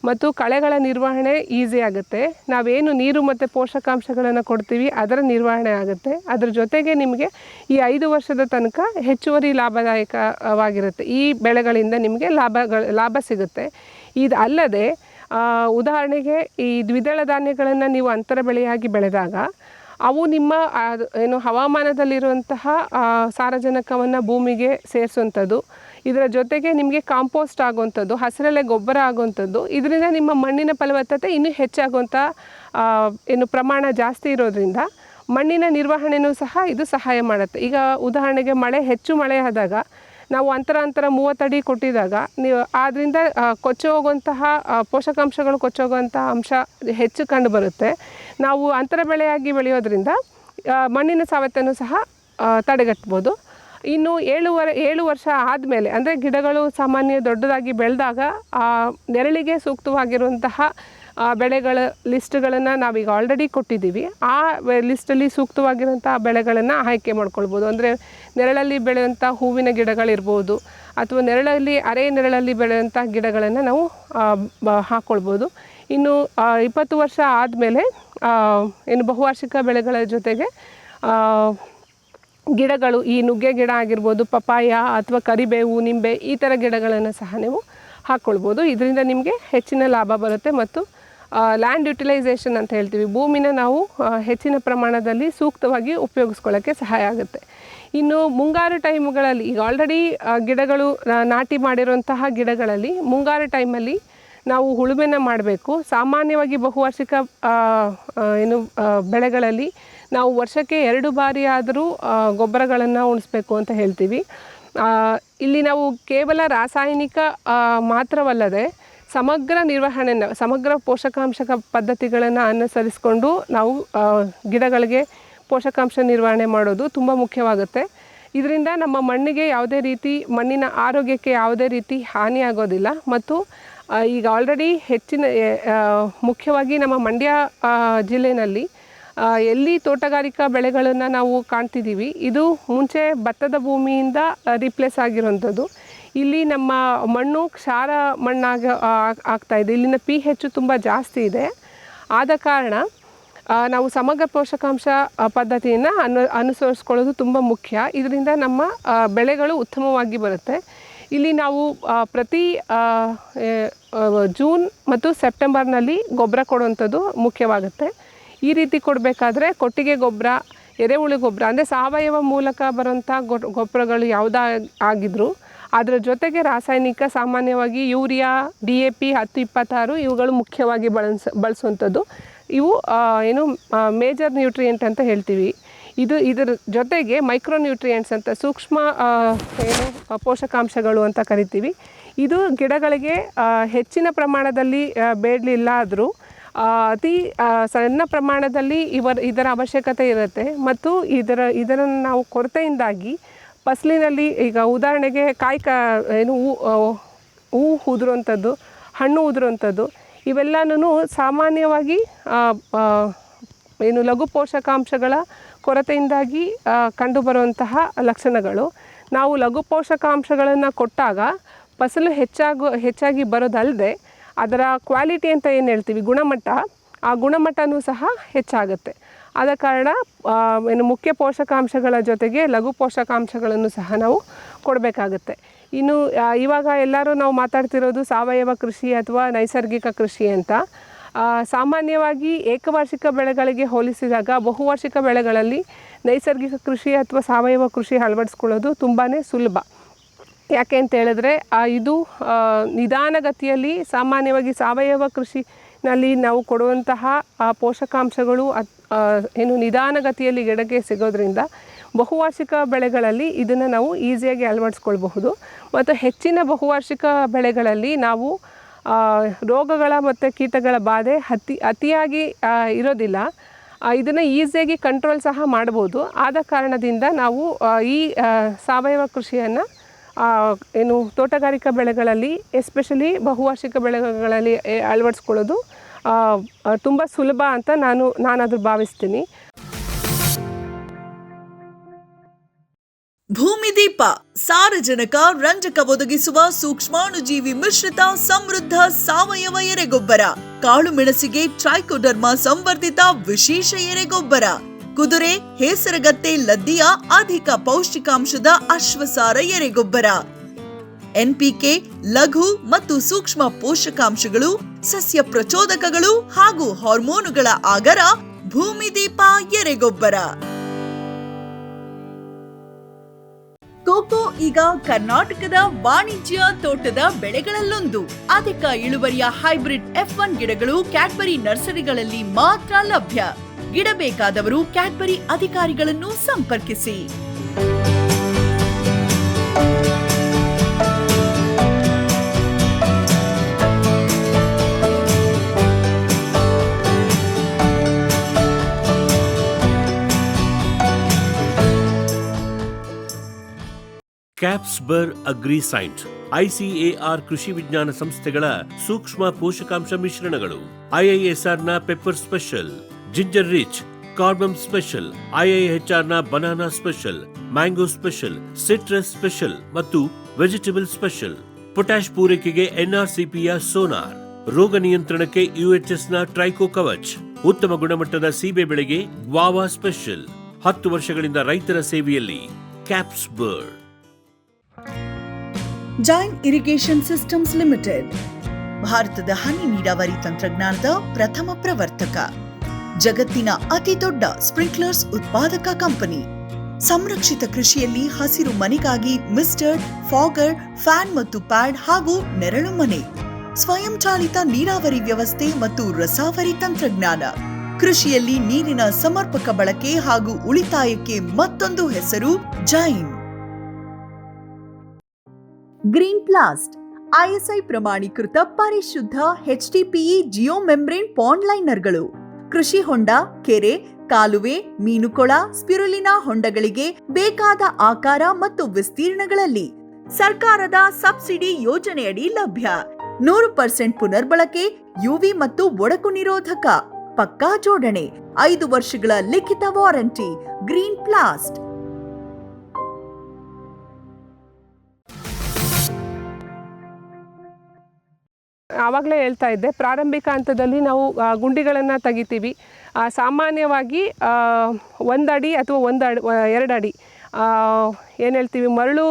ಮತ್ತು ಕಳೆಗಳ ನಿರ್ವಹಣೆ ಈಸಿ ಆಗುತ್ತೆ. ನಾವೇನು ನೀರು ಮತ್ತು ಪೋಷಕಾಂಶಗಳನ್ನು ಕೊಡ್ತೀವಿ ಅದರ ನಿರ್ವಹಣೆ ಆಗುತ್ತೆ. ಅದರ ಜೊತೆಗೆ ನಿಮಗೆ ಈ 5 ವರ್ಷದ ತನಕ ಹೆಚ್ಚುವರಿ ಲಾಭದಾಯಕವಾಗಿರುತ್ತೆ. ಈ ಬೆಳೆಗಳಿಂದ ನಿಮಗೆ ಲಾಭ ಸಿಗುತ್ತೆ. ಇದು ಅಲ್ಲದೆ ಉದಾಹರಣೆಗೆ ಈ ದ್ವಿದಳ ಧಾನ್ಯಗಳನ್ನು ನೀವು ಅಂತರ ಬೆಳೆಯಾಗಿ ಬೆಳೆದಾಗ ಅವು ನಿಮ್ಮ ಹವಾಮಾನದಲ್ಲಿರುವಂತಹ ಸಾರಜನಕವನ್ನು ಭೂಮಿಗೆ ಸೇರಿಸುವಂಥದ್ದು, ಇದರ ಜೊತೆಗೆ ನಿಮಗೆ ಕಾಂಪೋಸ್ಟ್ ಆಗುವಂಥದ್ದು, ಹಸಿರೆಲೆ ಗೊಬ್ಬರ ಆಗುವಂಥದ್ದು. ಇದರಿಂದ ನಿಮ್ಮ ಮಣ್ಣಿನ ಫಲವತ್ತತೆ ಇನ್ನೂ ಹೆಚ್ಚಾಗುವಂಥ ಪ್ರಮಾಣ ಜಾಸ್ತಿ ಇರೋದ್ರಿಂದ ಮಣ್ಣಿನ ನಿರ್ವಹಣೆಯೂ ಸಹ ಇದು ಸಹಾಯ ಮಾಡುತ್ತೆ. ಈಗ ಉದಾಹರಣೆಗೆ ಹೆಚ್ಚು ಮಳೆ ಆದಾಗ ನಾವು ಅಂತರ 30 ಅಡಿ ಕೊಟ್ಟಿದಾಗ ಆದ್ದರಿಂದ ಕೊಚ್ಚಿ ಹೋಗುವಂತಹ ಪೋಷಕಾಂಶಗಳು ಕೊಚ್ಚೋಗುವಂತಹ ಅಂಶ ಹೆಚ್ಚು ಕಂಡು ಬರುತ್ತೆ. ನಾವು ಅಂತರ ಬೆಳೆಯಾಗಿ ಬೆಳೆಯೋದ್ರಿಂದ ಮಣ್ಣಿನ ಸಾವಯವನ್ನೂ ಸಹ ತಡೆಗಟ್ಬೋದು. ಇನ್ನು 7 ವರ್ಷ ಆದಮೇಲೆ ಅಂದರೆ ಗಿಡಗಳು ಸಾಮಾನ್ಯ ದೊಡ್ಡದಾಗಿ ಬೆಳೆದಾಗ ನೆರಳಿಗೆ ಸೂಕ್ತವಾಗಿರುವಂತಹ ಬೆಳೆಗಳ ಲಿಸ್ಟ್ಗಳನ್ನು ನಾವೀಗ ಆಲ್ರೆಡಿ ಕೊಟ್ಟಿದ್ದೀವಿ. ಆ ಲಿಸ್ಟಲ್ಲಿ ಸೂಕ್ತವಾಗಿರುವಂಥ ಬೆಳೆಗಳನ್ನು ಆಯ್ಕೆ ಮಾಡ್ಕೊಳ್ಬೋದು. ಅಂದರೆ ನೆರಳಲ್ಲಿ ಬೆಳೆಯುವಂಥ ಹೂವಿನ ಗಿಡಗಳಿರ್ಬೋದು ಅಥವಾ ಅರೆ ನೆರಳಲ್ಲಿ ಬೆಳೆಯುವಂಥ ಗಿಡಗಳನ್ನು ನಾವು ಹಾಕ್ಕೊಳ್ಬೋದು. ಇನ್ನು 20 ವರ್ಷ ಆದಮೇಲೆ ಬಹುವಾರ್ಷಿಕ ಬೆಳೆಗಳ ಜೊತೆಗೆ ಗಿಡಗಳು, ಈ ನುಗ್ಗೆ ಗಿಡ ಆಗಿರ್ಬೋದು, ಪಪಾಯ ಅಥವಾ ಕರಿಬೇವು, ನಿಂಬೆ ಈ ಥರ ಗಿಡಗಳನ್ನು ಸಹ ನೀವು ಹಾಕ್ಕೊಳ್ಬೋದು. ಇದರಿಂದ ನಿಮಗೆ ಹೆಚ್ಚಿನ ಲಾಭ ಬರುತ್ತೆ ಮತ್ತು ಲ್ಯಾಂಡ್ ಯುಟಿಲೈಸೇಷನ್ ಅಂತ ಹೇಳ್ತೀವಿ, ಭೂಮಿನ ನಾವು ಹೆಚ್ಚಿನ ಪ್ರಮಾಣದಲ್ಲಿ ಸೂಕ್ತವಾಗಿ ಉಪಯೋಗಿಸ್ಕೊಳ್ಳೋಕ್ಕೆ ಸಹಾಯ ಆಗುತ್ತೆ. ಇನ್ನು ಮುಂಗಾರು ಟೈಮ್ಗಳಲ್ಲಿ ಈಗ ಆಲ್ರೆಡಿ ಗಿಡಗಳು ನಾಟಿ ಮಾಡಿರುವಂತಹ ಗಿಡಗಳಲ್ಲಿ ಮುಂಗಾರು ಟೈಮಲ್ಲಿ ನಾವು ಉಳುಮೆನ ಮಾಡಬೇಕು. ಸಾಮಾನ್ಯವಾಗಿ ಬಹುವಾರ್ಷಿಕ ಬೆಳೆಗಳಲ್ಲಿ ನಾವು ವರ್ಷಕ್ಕೆ 2 ಬಾರಿ ಆದರೂ ಗೊಬ್ಬರಗಳನ್ನು ಉಣಿಸ್ಬೇಕು ಅಂತ ಹೇಳ್ತೀವಿ. ಇಲ್ಲಿ ನಾವು ಕೇವಲ ರಾಸಾಯನಿಕ ಮಾತ್ರವಲ್ಲದೆ ಸಮಗ್ರ ಪೋಷಕಾಂಶ ಪದ್ಧತಿಗಳನ್ನು ಅನುಸರಿಸಿಕೊಂಡು ನಾವು ಗಿಡಗಳಿಗೆ ಪೋಷಕಾಂಶ ನಿರ್ವಹಣೆ ಮಾಡೋದು ತುಂಬ ಮುಖ್ಯವಾಗುತ್ತೆ. ಇದರಿಂದ ನಮ್ಮ ಮಣ್ಣಿನ ಆರೋಗ್ಯಕ್ಕೆ ಯಾವುದೇ ರೀತಿ ಹಾನಿಯಾಗೋದಿಲ್ಲ. ಮತ್ತು ಈಗ ಆಲ್ರೆಡಿ ಮುಖ್ಯವಾಗಿ ನಮ್ಮ ಮಂಡ್ಯ ಜಿಲ್ಲೆಯಲ್ಲಿ ಎಲ್ಲಿ ತೋಟಗಾರಿಕಾ ಬೆಳೆಗಳನ್ನು ನಾವು ಕಾಣ್ತಿದ್ದೀವಿ, ಇದು ಮುಂಚೆ ಭತ್ತದ ಭೂಮಿಯಿಂದ ರಿಪ್ಲೇಸ್ ಆಗಿರೋಂಥದ್ದು. ಇಲ್ಲಿ ನಮ್ಮ ಮಣ್ಣು ಕ್ಷಾರ ಮಣ್ಣಾಗಿ ಆಗ್ತಾಯಿದೆ. ಇಲ್ಲಿನ pH ತುಂಬ ಜಾಸ್ತಿ ಇದೆ. ಆದ ಕಾರಣ ನಾವು ಸಮಗ್ರ ಪೋಷಕಾಂಶ ಪದ್ಧತಿಯನ್ನು ಅನುಸರಿಸ್ಕೊಳ್ಳೋದು ತುಂಬ ಮುಖ್ಯ. ಇದರಿಂದ ನಮ್ಮ ಬೆಳೆಗಳು ಉತ್ತಮವಾಗಿ ಬರುತ್ತೆ. ಇಲ್ಲಿ ನಾವು ಪ್ರತಿ ಜೂನ್ ಮತ್ತು ಸೆಪ್ಟೆಂಬರ್ನಲ್ಲಿ ಗೊಬ್ಬರ ಕೊಡುವಂಥದ್ದು ಮುಖ್ಯವಾಗುತ್ತೆ. ಈ ರೀತಿ ಕೊಡಬೇಕಾದ್ರೆ ಕೊಟ್ಟಿಗೆ ಗೊಬ್ಬರ, ಎರೆಹುಳು ಗೊಬ್ಬರ ಅಂದರೆ ಸಾವಯವ ಮೂಲಕ ಬರೋಂಥ ಗೊಬ್ಬರಗಳು ಆಗಿದ್ರೂ ಅದರ ಜೊತೆಗೆ ರಾಸಾಯನಿಕ, ಸಾಮಾನ್ಯವಾಗಿ ಯೂರಿಯಾ, DAP 10-26 ಇವುಗಳು ಮುಖ್ಯವಾಗಿ ಬಳಸುವಂಥದ್ದು. ಇವು ಮೇಜರ್ ನ್ಯೂಟ್ರಿಯೆಂಟ್ ಅಂತ ಹೇಳ್ತೀವಿ. ಇದರ ಜೊತೆಗೆ ಮೈಕ್ರೋ ನ್ಯೂಟ್ರಿಯೆಂಟ್ಸ್ ಅಂತ ಸೂಕ್ಷ್ಮ ಪೋಷಕಾಂಶಗಳು ಅಂತ ಕರಿತೀವಿ. ಇದು ಗಿಡಗಳಿಗೆ ಹೆಚ್ಚಿನ ಪ್ರಮಾಣದಲ್ಲಿ ಬೇಡಲಿಲ್ಲ ಆದರೂ ಅತಿ ಸಣ್ಣ ಪ್ರಮಾಣದಲ್ಲಿ ಇದರ ಅವಶ್ಯಕತೆ ಇರುತ್ತೆ. ಮತ್ತು ಇದನ್ನು ನಾವು ಕೊರತೆಯಿಂದಾಗಿ ಫಸಲಿನಲ್ಲಿ, ಈಗ ಉದಾಹರಣೆಗೆ ಹೂ ಉದುರುವಂಥದ್ದು, ಹಣ್ಣು ಉದುರುವಂಥದ್ದು, ಇವೆಲ್ಲನೂ ಸಾಮಾನ್ಯವಾಗಿ ಲಘು ಪೋಷಕಾಂಶಗಳ ಕೊರತೆಯಿಂದಾಗಿ ಕಂಡುಬರುವಂತಹ ಲಕ್ಷಣಗಳು. ನಾವು ಲಘು ಪೋಷಕಾಂಶಗಳನ್ನು ಕೊಟ್ಟಾಗ ಫಸಲು ಹೆಚ್ಚಾಗಿ ಬರೋದಲ್ಲದೆ ಅದರ ಕ್ವಾಲಿಟಿ ಅಂತ ಏನು ಹೇಳ್ತೀವಿ, ಆ ಗುಣಮಟ್ಟನೂ ಸಹ ಹೆಚ್ಚಾಗುತ್ತೆ. ಆದ ಕಾರಣ ಮುಖ್ಯ ಪೋಷಕಾಂಶಗಳ ಜೊತೆಗೆ ಲಘು ಪೋಷಕಾಂಶಗಳನ್ನು ಸಹ ನಾವು ಕೊಡಬೇಕಾಗುತ್ತೆ. ಇನ್ನು ಇವಾಗ ಎಲ್ಲರೂ ನಾವು ಮಾತಾಡ್ತಿರೋದು ಸಾವಯವ ಕೃಷಿ ಅಥವಾ ನೈಸರ್ಗಿಕ ಕೃಷಿ ಅಂತ. ಸಾಮಾನ್ಯವಾಗಿ ಏಕವಾರ್ಷಿಕ ಬೆಳೆಗಳಿಗೆ ಹೋಲಿಸಿದಾಗ ಬಹುವಾರ್ಷಿಕ ಬೆಳೆಗಳಲ್ಲಿ ನೈಸರ್ಗಿಕ ಕೃಷಿ ಅಥವಾ ಸಾವಯವ ಕೃಷಿ ಅಳವಡಿಸ್ಕೊಳ್ಳೋದು ತುಂಬಾ ಸುಲಭ. ಯಾಕೆ ಅಂತ ಹೇಳಿದ್ರೆ ಇದು ನಿಧಾನಗತಿಯಲ್ಲಿ, ಸಾಮಾನ್ಯವಾಗಿ ಸಾವಯವ ಕೃಷಿನಲ್ಲಿ ನಾವು ಕೊಡುವಂತಹ ಪೋಷಕಾಂಶಗಳು ನಿಧಾನಗತಿಯಲ್ಲಿ ಗಿಡಕ್ಕೆ ಸಿಗೋದ್ರಿಂದ ಬಹುವಾರ್ಷಿಕ ಬೆಳೆಗಳಲ್ಲಿ ಇದನ್ನು ನಾವು ಈಸಿಯಾಗಿ ಅಳವಡಿಸ್ಕೊಳ್ಬಹುದು. ಮತ್ತು ಹೆಚ್ಚಿನ ಬಹುವಾರ್ಷಿಕ ಬೆಳೆಗಳಲ್ಲಿ ನಾವು ರೋಗಗಳ ಮತ್ತು ಕೀಟಗಳ ಬಾಧೆ ಅತಿಯಾಗಿ ಇರೋದಿಲ್ಲ. ಇದನ್ನು ಈಸಿಯಾಗಿ ಕಂಟ್ರೋಲ್ ಸಹ ಮಾಡ್ಬೋದು. ಆದ ಕಾರಣದಿಂದ ನಾವು ಈ ಸಾವಯವ ಕೃಷಿಯನ್ನು ತೋಟಗಾರಿಕಾ ಬೆಳೆಗಳಲ್ಲಿ, ಎಸ್ಪೆಷಲಿ ಬಹುವಾರ್ಷಿಕ ಬೆಳೆಗಳಲ್ಲಿ ಅಳವಡಿಸ್ಕೊಳ್ಳೋದು ತುಂಬ ಸುಲಭ ಅಂತ ನಾನದು ಭಾವಿಸ್ತೀನಿ. ಭೂಮಿದೀಪ ಸಾರಜನಕ, ರಂಜಕ ಒದಗಿಸುವ ಸೂಕ್ಷ್ಮಾಣುಜೀವಿ ಮಿಶ್ರಿತ ಸಮೃದ್ಧ ಸಾವಯವ ಎರೆಗೊಬ್ಬರ. ಕಾಳು ಮೆಣಸಿಗೆ ಟ್ರೈಕೋಡರ್ಮಾ ಸಂವರ್ಧಿತ ವಿಶೇಷ ಎರೆಗೊಬ್ಬರ. ಕುದುರೆ, ಹೇಸರಗತ್ತೆ, ಲದ್ದಿಯ ಅಧಿಕ ಪೌಷ್ಟಿಕಾಂಶದ ಅಶ್ವಸಾರ ಎರೆಗೊಬ್ಬರ. NPK, ಲಘು ಮತ್ತು ಸೂಕ್ಷ್ಮ ಪೋಷಕಾಂಶಗಳು, ಸಸ್ಯ ಪ್ರಚೋದಕಗಳು ಹಾಗೂ ಹಾರ್ಮೋನುಗಳ ಆಗರ ಭೂಮಿದೀಪ ಎರೆಗೊಬ್ಬರ. ಕೋಕೋ ಈಗ ಕರ್ನಾಟಕದ ವಾಣಿಜ್ಯ ತೋಟದ ಬೆಳೆಗಳಲ್ಲೊಂದು. ಅಧಿಕ ಇಳುವರಿಯ ಹೈಬ್ರಿಡ್ F1 ಗಿಡಗಳು ಕ್ಯಾಡ್ಬರಿ ನರ್ಸರಿಗಳಲ್ಲಿ ಮಾತ್ರ ಲಭ್ಯ. ಗಿಡ ಬೇಕಾದವರು ಕ್ಯಾಡ್ಬರಿ ಅಧಿಕಾರಿಗಳನ್ನು ಸಂಪರ್ಕಿಸಿ. ಕ್ಯಾಪ್ಸ್ಬರ್ ಅಗ್ರಿಸೈಂಟ್ ICAR ಕೃಷಿ ವಿಜ್ಞಾನ ಸಂಸ್ಥೆಗಳ ಸೂಕ್ಷ್ಮ ಪೋಷಕಾಂಶ ಮಿಶ್ರಣಗಳು, IISRನ ಪೆಪ್ಪರ್ ಸ್ಪೆಷಲ್, ಜಿಂಜರ್ ರಿಚ್, ಕಾರ್ಬಮ್ ಸ್ಪೆಷಲ್, IIHRನ banana special, mango special, citrus special ಮತ್ತು ವೆಜಿಟೇಬಲ್ ಸ್ಪೆಷಲ್. ಪೊಟ್ಯಾಶ್ ಪೂರೈಕೆಗೆ NRCPಯ ಸೋನಾರ್, ರೋಗ ನಿಯಂತ್ರಣಕ್ಕೆ UHSನ ಟ್ರೈಕೋ ಕವಚ್, ಉತ್ತಮ ಗುಣಮಟ್ಟದ ಸೀಬೆ ಬೆಳೆಗೆ ಗ್ವಾವಾ ಸ್ಪೆಷಲ್. 10 ವರ್ಷಗಳಿಂದ ರೈತರ ಸೇವೆಯಲ್ಲಿ ಕ್ಯಾಪ್ಸ್ಬರ್ಡ್. ಜೈನ್ ಇರಿಗೇಷನ್ ಸಿಸ್ಟಮ್ಸ್ ಲಿಮಿಟೆಡ್ ಭಾರತದ ಹನಿ ನೀರಾವರಿ ತಂತ್ರಜ್ಞಾನದ ಪ್ರಥಮ ಪ್ರವರ್ತಕ, ಜಗತ್ತಿನ ಅತಿ ದೊಡ್ಡ ಸ್ಪ್ರಿಂಕ್ಲರ್ಸ್ ಉತ್ಪಾದಕ ಕಂಪನಿ. ಸಂರಕ್ಷಿತ ಕೃಷಿಯಲ್ಲಿ ಹಸಿರು ಮನೆಗಾಗಿ ಮಿಸ್ಟರ್, ಫಾಗರ್, ಫ್ಯಾನ್ ಮತ್ತು ಪ್ಯಾಡ್ ಹಾಗೂ ನೆರಳು ಮನೆ, ಸ್ವಯಂಚಾಲಿತ ನೀರಾವರಿ ವ್ಯವಸ್ಥೆ ಮತ್ತು ರಸಾವರಿ ತಂತ್ರಜ್ಞಾನ. ಕೃಷಿಯಲ್ಲಿ ನೀರಿನ ಸಮರ್ಪಕ ಬಳಕೆ ಹಾಗೂ ಉಳಿತಾಯಕ್ಕೆ ಮತ್ತೊಂದು ಹೆಸರು ಜೈನ್. ಗ್ರೀನ್ ಪ್ಲಾಸ್ಟ್ ISI ಪ್ರಮಾಣೀಕೃತ ಪರಿಶುದ್ಧ HDPE ಜಿಯೋ ಮೆಂಬ್ರೇನ್ ಪಾಂಡ್ ಲೈನರ್ಗಳು. ಕೃಷಿ ಹೊಂಡ, ಕೆರೆ, ಕಾಲುವೆ, ಮೀನುಕೊಳ, ಸ್ಪಿರುಲಿನಾ ಹೊಂಡಗಳಿಗೆ ಬೇಕಾದ ಆಕಾರ ಮತ್ತು ವಿಸ್ತೀರ್ಣಗಳಲ್ಲಿ ಸರ್ಕಾರದ ಸಬ್ಸಿಡಿ ಯೋಜನೆಯಡಿ ಲಭ್ಯ. 100% ಪುನರ್ಬಳಕೆ, UV ಮತ್ತು ಒಡಕು ನಿರೋಧಕ, ಪಕ್ಕಾ ಜೋಡಣೆ, 5 ವರ್ಷಗಳ ಲಿಖಿತ ವಾರಂಟಿ. ಗ್ರೀನ್ ಪ್ಲಾಸ್ಟ್. ಆವಾಗಲೇ ಹೇಳ್ತಾ ಇದ್ದೆ, ಪ್ರಾರಂಭಿಕ ಹಂತದಲ್ಲಿ ನಾವು ಗುಂಡಿಗಳನ್ನು ತೆಗಿತೀವಿ. ಸಾಮಾನ್ಯವಾಗಿ 1 ಅಡಿ ಅಥವಾ 2 ಅಡಿ ಏನು ಹೇಳ್ತೀವಿ, ಮರಳು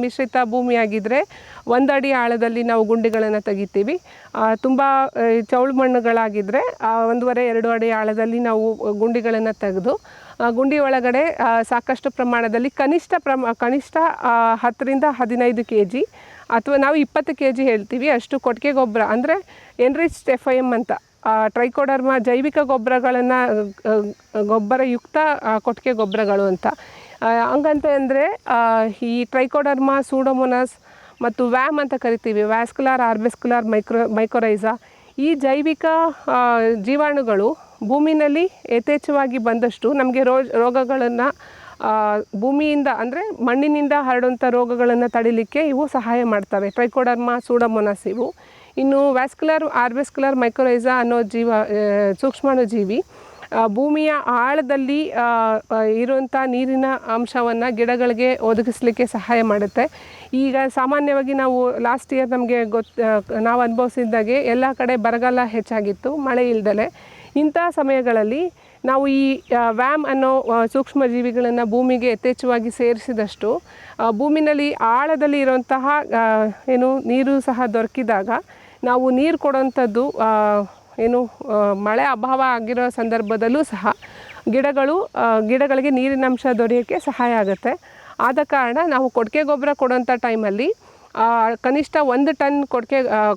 ಮಿಶ್ರಿತ ಭೂಮಿಯಾಗಿದ್ದರೆ 1 ಅಡಿ ಆಳದಲ್ಲಿ ನಾವು ಗುಂಡಿಗಳನ್ನು ತೆಗಿತೀವಿ. ತುಂಬ ಚೌಳು ಮಣ್ಣುಗಳಾಗಿದ್ದರೆ 1.5-2 ಅಡಿ ಆಳದಲ್ಲಿ ನಾವು ಗುಂಡಿಗಳನ್ನು ತೆಗೆದು ಗುಂಡಿ ಒಳಗಡೆ ಸಾಕಷ್ಟು ಪ್ರಮಾಣದಲ್ಲಿ ಕನಿಷ್ಠ 10ರಿಂದ 15 kg ಅಥವಾ ನಾವು 20 kg ಹೇಳ್ತೀವಿ ಅಷ್ಟು ಕೊಟ್ಟಿಗೆ ಗೊಬ್ಬರ, ಅಂದರೆ ಎನ್ರಿಚ್ಡ್ FIM ಅಂತ ಟ್ರೈಕೋಡರ್ಮ ಜೈವಿಕ ಗೊಬ್ಬರಗಳನ್ನು ಗೊಬ್ಬರಯುಕ್ತ ಕೊಟ್ಟಿಗೆ ಗೊಬ್ಬರಗಳು ಅಂತ. ಹಂಗಂತ ಅಂದರೆ ಈ ಟ್ರೈಕೋಡರ್ಮ, ಸೂಡೋಮೋನಾಸ್ ಮತ್ತು ವ್ಯಾಮ್ ಅಂತ ಕರಿತೀವಿ, ವ್ಯಾಸ್ಕ್ಯುಲಾರ್ ಆರ್ಬೆಸ್ಕ್ಯುಲಾರ್ ಮೈಕೋರೈಸಾ, ಈ ಜೈವಿಕ ಜೀವಾಣುಗಳು ಭೂಮಿನಲ್ಲಿ ಯಥೇಚ್ಛವಾಗಿ ಬಂದಷ್ಟು ನಮಗೆ ರೋಗಗಳನ್ನು ಭೂಮಿಯಿಂದ ಅಂದರೆ ಮಣ್ಣಿನಿಂದ ಹರಡುವಂಥ ರೋಗಗಳನ್ನು ತಡಿಲಿಕ್ಕೆ ಇವು ಸಹಾಯ ಮಾಡ್ತವೆ. ಟ್ರೈಕೋಡರ್ಮ, ಸೂಡೋಮೋನಾಸ್ ಇವು. ಇನ್ನು ವ್ಯಾಸ್ಕ್ಯುಲಾರ್ ಆರ್ಬೆಸ್ಕ್ಯುಲಾರ್ ಮೈಕೋರೈಸಾ ಅನ್ನೋ ಸೂಕ್ಷ್ಮಾಣುಜೀವಿ ಭೂಮಿಯ ಆಳದಲ್ಲಿ ಇರುವಂಥ ನೀರಿನ ಅಂಶವನ್ನು ಗಿಡಗಳಿಗೆ ಒದಗಿಸಲಿಕ್ಕೆ ಸಹಾಯ ಮಾಡುತ್ತೆ. ಈಗ ಸಾಮಾನ್ಯವಾಗಿ ನಾವು ಲಾಸ್ಟ್ ಇಯರ್ ನಮಗೆ ನಾವು ಅನುಭವಿಸಿದ್ದಾಗೆ ಎಲ್ಲ ಕಡೆ ಬರಗಾಲ ಹೆಚ್ಚಾಗಿತ್ತು, ಮಳೆ ಇಲ್ದಲೆ. ಇಂಥ ಸಮಯಗಳಲ್ಲಿ ನಾವು ಈ ವ್ಯಾಮ್ ಅನ್ನೋ ಸೂಕ್ಷ್ಮ ಜೀವಿಗಳನ್ನು ಭೂಮಿಗೆ ಯಥೇಚ್ಛವಾಗಿ ಸೇರಿಸಿದಷ್ಟು ಭೂಮಿನಲ್ಲಿ ಆಳದಲ್ಲಿ ಇರುವಂತಹ ನೀರು ಸಹ ದೊರಕಿದಾಗ ನಾವು ನೀರು ಕೊಡೋಂಥದ್ದು ಮಳೆ ಅಭಾವ ಆಗಿರೋ ಸಂದರ್ಭದಲ್ಲೂ ಸಹ ಗಿಡಗಳಿಗೆ ನೀರಿನಂಶ ದೊರೆಯೋಕ್ಕೆ ಸಹಾಯ ಆಗುತ್ತೆ. ಆದ ಕಾರಣ ನಾವು ಕೊಟ್ಟಿಗೆ ಗೊಬ್ಬರ ಕೊಡೋಂಥ ಟೈಮಲ್ಲಿ ಕನಿಷ್ಠ 1 ಟನ್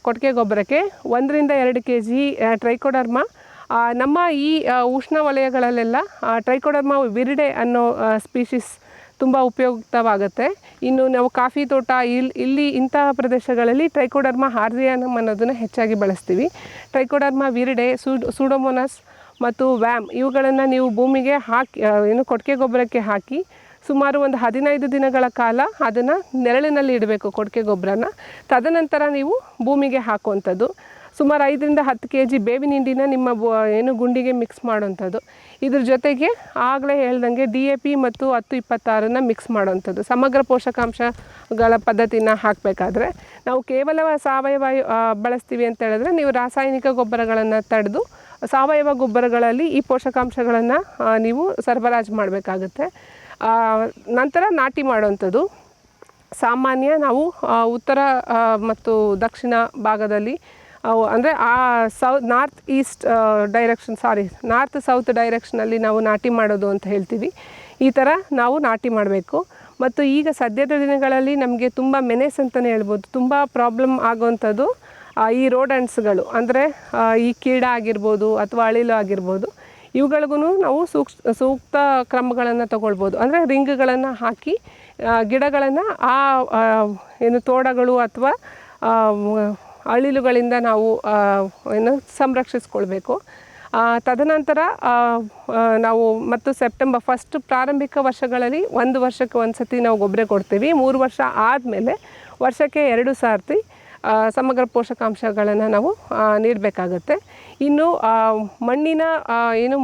ಕೊಟ್ಟಿಗೆ ಗೊಬ್ಬರಕ್ಕೆ 1ರಿಂದ 2 kg ಟ್ರೈಕೋಡರ್ಮ. ನಮ್ಮ ಈ ಉಷ್ಣ ವಲಯಗಳಲ್ಲೆಲ್ಲ ಟ್ರೈಕೋಡರ್ಮ ವಿರಿಡೆ ಅನ್ನೋ ಸ್ಪೀಷೀಸ್ ತುಂಬ ಉಪಯುಕ್ತವಾಗುತ್ತೆ. ಇನ್ನು ನಾವು ಕಾಫಿ ತೋಟ ಇಲ್ಲಿ ಇಂತಹ ಪ್ರದೇಶಗಳಲ್ಲಿ ಟ್ರೈಕೋಡರ್ಮ ಹಾರ್ಸಿಯಾನಮ್ ಅನ್ನೋದನ್ನು ಹೆಚ್ಚಾಗಿ ಬಳಸ್ತೀವಿ. ಟ್ರೈಕೋಡರ್ಮ ವಿರಿಡೆ, ಸೂಡೋಮೋನಾಸ್ ಮತ್ತು ವ್ಯಾಮ್ ಇವುಗಳನ್ನು ನೀವು ಭೂಮಿಗೆ ಹಾಕಿ ಕೊಟ್ಟಿಗೆ ಗೊಬ್ಬರಕ್ಕೆ ಹಾಕಿ ಸುಮಾರು ಒಂದು 15 ದಿನಗಳ ಕಾಲ ಅದನ್ನು ನೆರಳಿನಲ್ಲಿ ಇಡಬೇಕು ಕೊಟ್ಟಿಗೆ ಗೊಬ್ಬರನ. ತದನಂತರ ನೀವು ಭೂಮಿಗೆ ಹಾಕುವಂಥದ್ದು. ಸುಮಾರು 5ರಿಂದ 10 kg ಬೇವಿನ ಹಿಂಡಿನ ನಿಮ್ಮ ಗುಂಡಿಗೆ ಮಿಕ್ಸ್ ಮಾಡೋವಂಥದ್ದು. ಇದ್ರ ಜೊತೆಗೆ ಆಗಲೇ ಹೇಳ್ದಂಗೆ DAP ಮತ್ತು 10-26ನ ಮಿಕ್ಸ್ ಮಾಡೋವಂಥದ್ದು. ಸಮಗ್ರ ಪೋಷಕಾಂಶಗಳ ಪದ್ಧತಿನ ಹಾಕಬೇಕಾದ್ರೆ ನಾವು ಕೇವಲ ಸಾವಯವ ಬಳಸ್ತೀವಿ ಅಂತ ಹೇಳಿದ್ರೆ ನೀವು ರಾಸಾಯನಿಕ ಗೊಬ್ಬರಗಳನ್ನು ತಡೆದು ಸಾವಯವ ಗೊಬ್ಬರಗಳಲ್ಲಿ ಈ ಪೋಷಕಾಂಶಗಳನ್ನು ನೀವು ಸರಬರಾಜು ಮಾಡಬೇಕಾಗುತ್ತೆ. ನಂತರ ನಾಟಿ ಮಾಡುವಂಥದ್ದು. ಸಾಮಾನ್ಯ ನಾವು ಉತ್ತರ ಮತ್ತು ದಕ್ಷಿಣ ಭಾಗದಲ್ಲಿ ಅಂದರೆ ನಾರ್ತ್ ಸೌತ್ ಡೈರೆಕ್ಷನಲ್ಲಿ ನಾವು ನಾಟಿ ಮಾಡೋದು ಅಂತ ಹೇಳ್ತೀವಿ. ಈ ಥರ ನಾವು ನಾಟಿ ಮಾಡಬೇಕು. ಮತ್ತು ಈಗ ಸದ್ಯದ ದಿನಗಳಲ್ಲಿ ನಮಗೆ ತುಂಬ ಮೆನೆಸ್ ಅಂತಲೇ ಹೇಳ್ಬೋದು, ತುಂಬ ಪ್ರಾಬ್ಲಮ್ ಆಗೋವಂಥದ್ದು ಈ ರೋಡೆಂಟ್ಸ್ಗಳು, ಅಂದರೆ ಈ ಕೀಡ ಆಗಿರ್ಬೋದು ಅಥವಾ ಅಳಿಲು ಆಗಿರ್ಬೋದು. ಇವುಗಳಿಗೂ ನಾವು ಸೂಕ್ತ ಕ್ರಮಗಳನ್ನು ತಗೊಳ್ಬೋದು. ಅಂದರೆ ರಿಂಗ್ಗಳನ್ನು ಹಾಕಿ ಗಿಡಗಳನ್ನು ತೋಡಗಳು ಅಥವಾ ಅಳಿಲುಗಳಿಂದ ನಾವು ಸಂರಕ್ಷಿಸ್ಕೊಳ್ಬೇಕು. ತದನಂತರ ನಾವು ಮತ್ತು ಸೆಪ್ಟೆಂಬರ್ ಫಸ್ಟ್ ಪ್ರಾರಂಭಿಕ ವರ್ಷಗಳಲ್ಲಿ 1 ವರ್ಷಕ್ಕೆ ಒಂದು ಸತಿ ನಾವು ಗೊಬ್ಬರ ಕೊಡ್ತೀವಿ. 3 ವರ್ಷ ಆದಮೇಲೆ ವರ್ಷಕ್ಕೆ 2 ಸಾರ್ತಿ ಸಮಗ್ರ ಪೋಷಕಾಂಶಗಳನ್ನು ನಾವು ನೀಡಬೇಕಾಗತ್ತೆ. ಇನ್ನು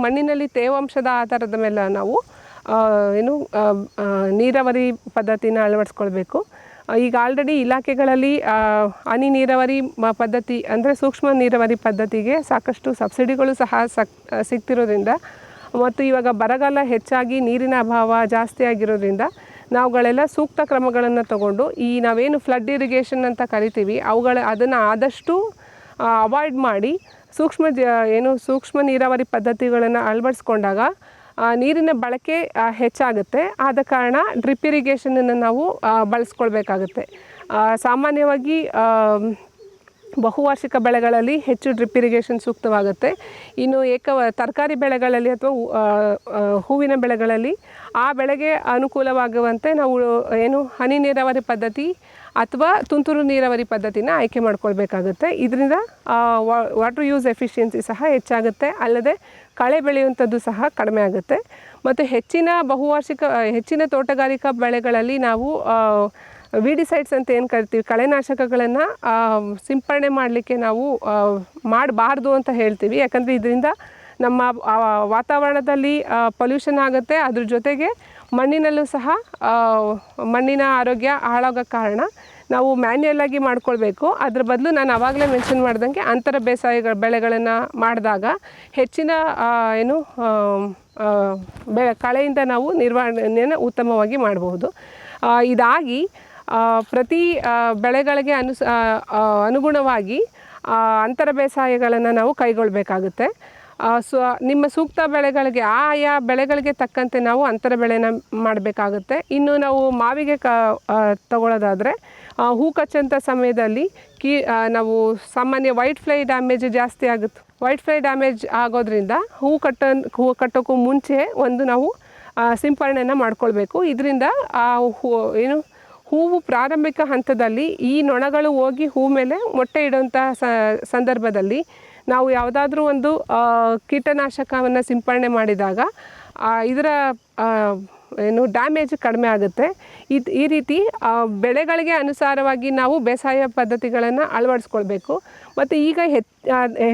ಮಣ್ಣಿನಲ್ಲಿ ತೇವಾಂಶದ ಆಧಾರದ ಮೇಲೆ ನಾವು ನೀರಾವರಿ ಪದ್ಧತಿನ ಅಳವಡಿಸ್ಕೊಳ್ಬೇಕು. ಈಗ ಆಲ್ರೆಡಿ ಇಲಾಖೆಗಳಲ್ಲಿ ಹನಿ ನೀರಾವರಿ ಪದ್ಧತಿ ಅಂದರೆ ಸೂಕ್ಷ್ಮ ನೀರಾವರಿ ಪದ್ಧತಿಗೆ ಸಾಕಷ್ಟು ಸಬ್ಸಿಡಿಗಳು ಸಹ ಸಿಗ್ತಿರೋದ್ರಿಂದ ಮತ್ತು ಇವಾಗ ಬರಗಾಲ ಹೆಚ್ಚಾಗಿ ನೀರಿನ ಅಭಾವ ಜಾಸ್ತಿ ಆಗಿರೋದ್ರಿಂದ ನಾವುಗಳೆಲ್ಲ ಸೂಕ್ತ ಕ್ರಮಗಳನ್ನು ತಗೊಂಡು ಈ ನಾವೇನು ಫ್ಲಡ್ ಇರಿಗೇಷನ್ ಅಂತ ಕರಿತೀವಿ ಅದನ್ನು ಆದಷ್ಟು ಅವಾಯ್ಡ್ ಮಾಡಿ ಸೂಕ್ಷ್ಮ ನೀರಾವರಿ ಪದ್ಧತಿಗಳನ್ನು ಅಳವಡಿಸ್ಕೊಂಡಾಗ ನೀರಿನ ಬಳಕೆ ಹೆಚ್ಚಾಗುತ್ತೆ. ಆದ ಕಾರಣ ಡ್ರಿಪ್ ಇರಿಗೇಷನನ್ನು ನಾವು ಬಳಸ್ಕೊಳ್ಬೇಕಾಗುತ್ತೆ. ಸಾಮಾನ್ಯವಾಗಿ ಬಹುವಾರ್ಷಿಕ ಬೆಳೆಗಳಲ್ಲಿ ಹೆಚ್ಚು ಡ್ರಿಪ್ ಇರಿಗೇಷನ್ ಸೂಕ್ತವಾಗುತ್ತೆ. ಇನ್ನು ತರಕಾರಿ ಬೆಳೆಗಳಲ್ಲಿ ಅಥವಾ ಹೂವಿನ ಬೆಳೆಗಳಲ್ಲಿ ಆ ಬೆಳೆಗೆ ಅನುಕೂಲವಾಗುವಂತೆ ನಾವು ಹನಿ ನೀರಾವರಿ ಪದ್ಧತಿ ಅಥವಾ ತುಂತುರು ನೀರಾವರಿ ಪದ್ಧತಿನ ಆಯ್ಕೆ ಮಾಡ್ಕೊಳ್ಬೇಕಾಗುತ್ತೆ. ಇದರಿಂದ ವಾಟರ್ ಯೂಸ್ ಎಫಿಷಿಯನ್ಸಿ ಸಹ ಹೆಚ್ಚಾಗುತ್ತೆ, ಅಲ್ಲದೆ ಕಳೆ ಬೆಳೆಯುವಂಥದ್ದು ಸಹ ಕಡಿಮೆ ಆಗುತ್ತೆ. ಮತ್ತು ಹೆಚ್ಚಿನ ತೋಟಗಾರಿಕಾ ಬೆಳೆಗಳಲ್ಲಿ ನಾವು ವಿಡಿಸೈಡ್ಸ್ ಅಂತ ಏನು ಕರಿತೀವಿ, ಕಳೆನಾಶಕಗಳನ್ನು ಸಿಂಪರಣೆ ಮಾಡಲಿಕ್ಕೆ ನಾವು ಮಾಡಬಾರ್ದು ಅಂತ ಹೇಳ್ತೀವಿ. ಯಾಕಂದರೆ ಇದರಿಂದ ನಮ್ಮ ವಾತಾವರಣದಲ್ಲಿ ಪೊಲ್ಯೂಷನ್ ಆಗುತ್ತೆ, ಅದ್ರ ಜೊತೆಗೆ ಮಣ್ಣಿನಲ್ಲೂ ಸಹ ಮಣ್ಣಿನ ಆರೋಗ್ಯ ಹಾಳಾಗೋ ಕಾರಣ ನಾವು ಮ್ಯಾನ್ಯಲಾಗಿ ಮಾಡ್ಕೊಳ್ಬೇಕು. ಅದ್ರ ಬದಲು ನಾನು ಆವಾಗಲೇ ಮೆನ್ಷನ್ ಮಾಡ್ದಂಗೆ ಅಂತರ ಬೇಸಾಯ ಬೆಳೆಗಳನ್ನು ಮಾಡಿದಾಗ ಹೆಚ್ಚಿನ ಕಳೆಯಿಂದ ನಾವು ನಿರ್ವಹಣೆಯನ್ನು ಉತ್ತಮವಾಗಿ ಮಾಡಬಹುದು. ಇದಾಗಿ ಪ್ರತಿ ಬೆಳೆಗಳಿಗೆ ಅನುಗುಣವಾಗಿ ಅಂತರ ಬೇಸಾಯಗಳನ್ನು ನಾವು ಕೈಗೊಳ್ಳಬೇಕಾಗುತ್ತೆ. ನಿಮ್ಮ ಸೂಕ್ತ ಬೆಳೆಗಳಿಗೆ ಆಯಾ ಬೆಳೆಗಳಿಗೆ ತಕ್ಕಂತೆ ನಾವು ಅಂತರ ಬೆಳೆನ ಮಾಡಬೇಕಾಗುತ್ತೆ. ಇನ್ನು ನಾವು ಮಾವಿಗೆ ತಗೊಳ್ಳೋದಾದರೆ ಹೂ ಕಚ್ಚಂಥ ಸಮಯದಲ್ಲಿ ನಾವು ಸಾಮಾನ್ಯ ವೈಟ್ ಫ್ಲೈ ಡ್ಯಾಮೇಜ್ ಜಾಸ್ತಿ ಆಗುತ್ತೆ. ವೈಟ್ ಫ್ಲೈ ಡ್ಯಾಮೇಜ್ ಆಗೋದ್ರಿಂದ ಹೂ ಕಟ್ಟೋಕ್ಕೂ ಮುಂಚೆ ನಾವು ಸಿಂಪರಣೆಯನ್ನು ಮಾಡ್ಕೊಳ್ಬೇಕು. ಇದರಿಂದ ಹೂವು ಪ್ರಾರಂಭಿಕ ಹಂತದಲ್ಲಿ ಈ ನೊಣಗಳು ಹೋಗಿ ಹೂ ಮೇಲೆ ಮೊಟ್ಟೆ ಇಡುವಂಥ ಸಂದರ್ಭದಲ್ಲಿ ನಾವು ಯಾವುದಾದ್ರೂ ಒಂದು ಕೀಟನಾಶಕವನ್ನು ಸಿಂಪರಣೆ ಮಾಡಿದಾಗ ಇದರ ಡ್ಯಾಮೇಜ್ ಕಡಿಮೆ ಆಗುತ್ತೆ. ಈ ರೀತಿ ಬೆಳೆಗಳಿಗೆ ಅನುಸಾರವಾಗಿ ನಾವು ಬೇಸಾಯ ಪದ್ಧತಿಗಳನ್ನು ಅಳವಡಿಸ್ಕೊಳ್ಬೇಕು. ಮತ್ತು ಈಗ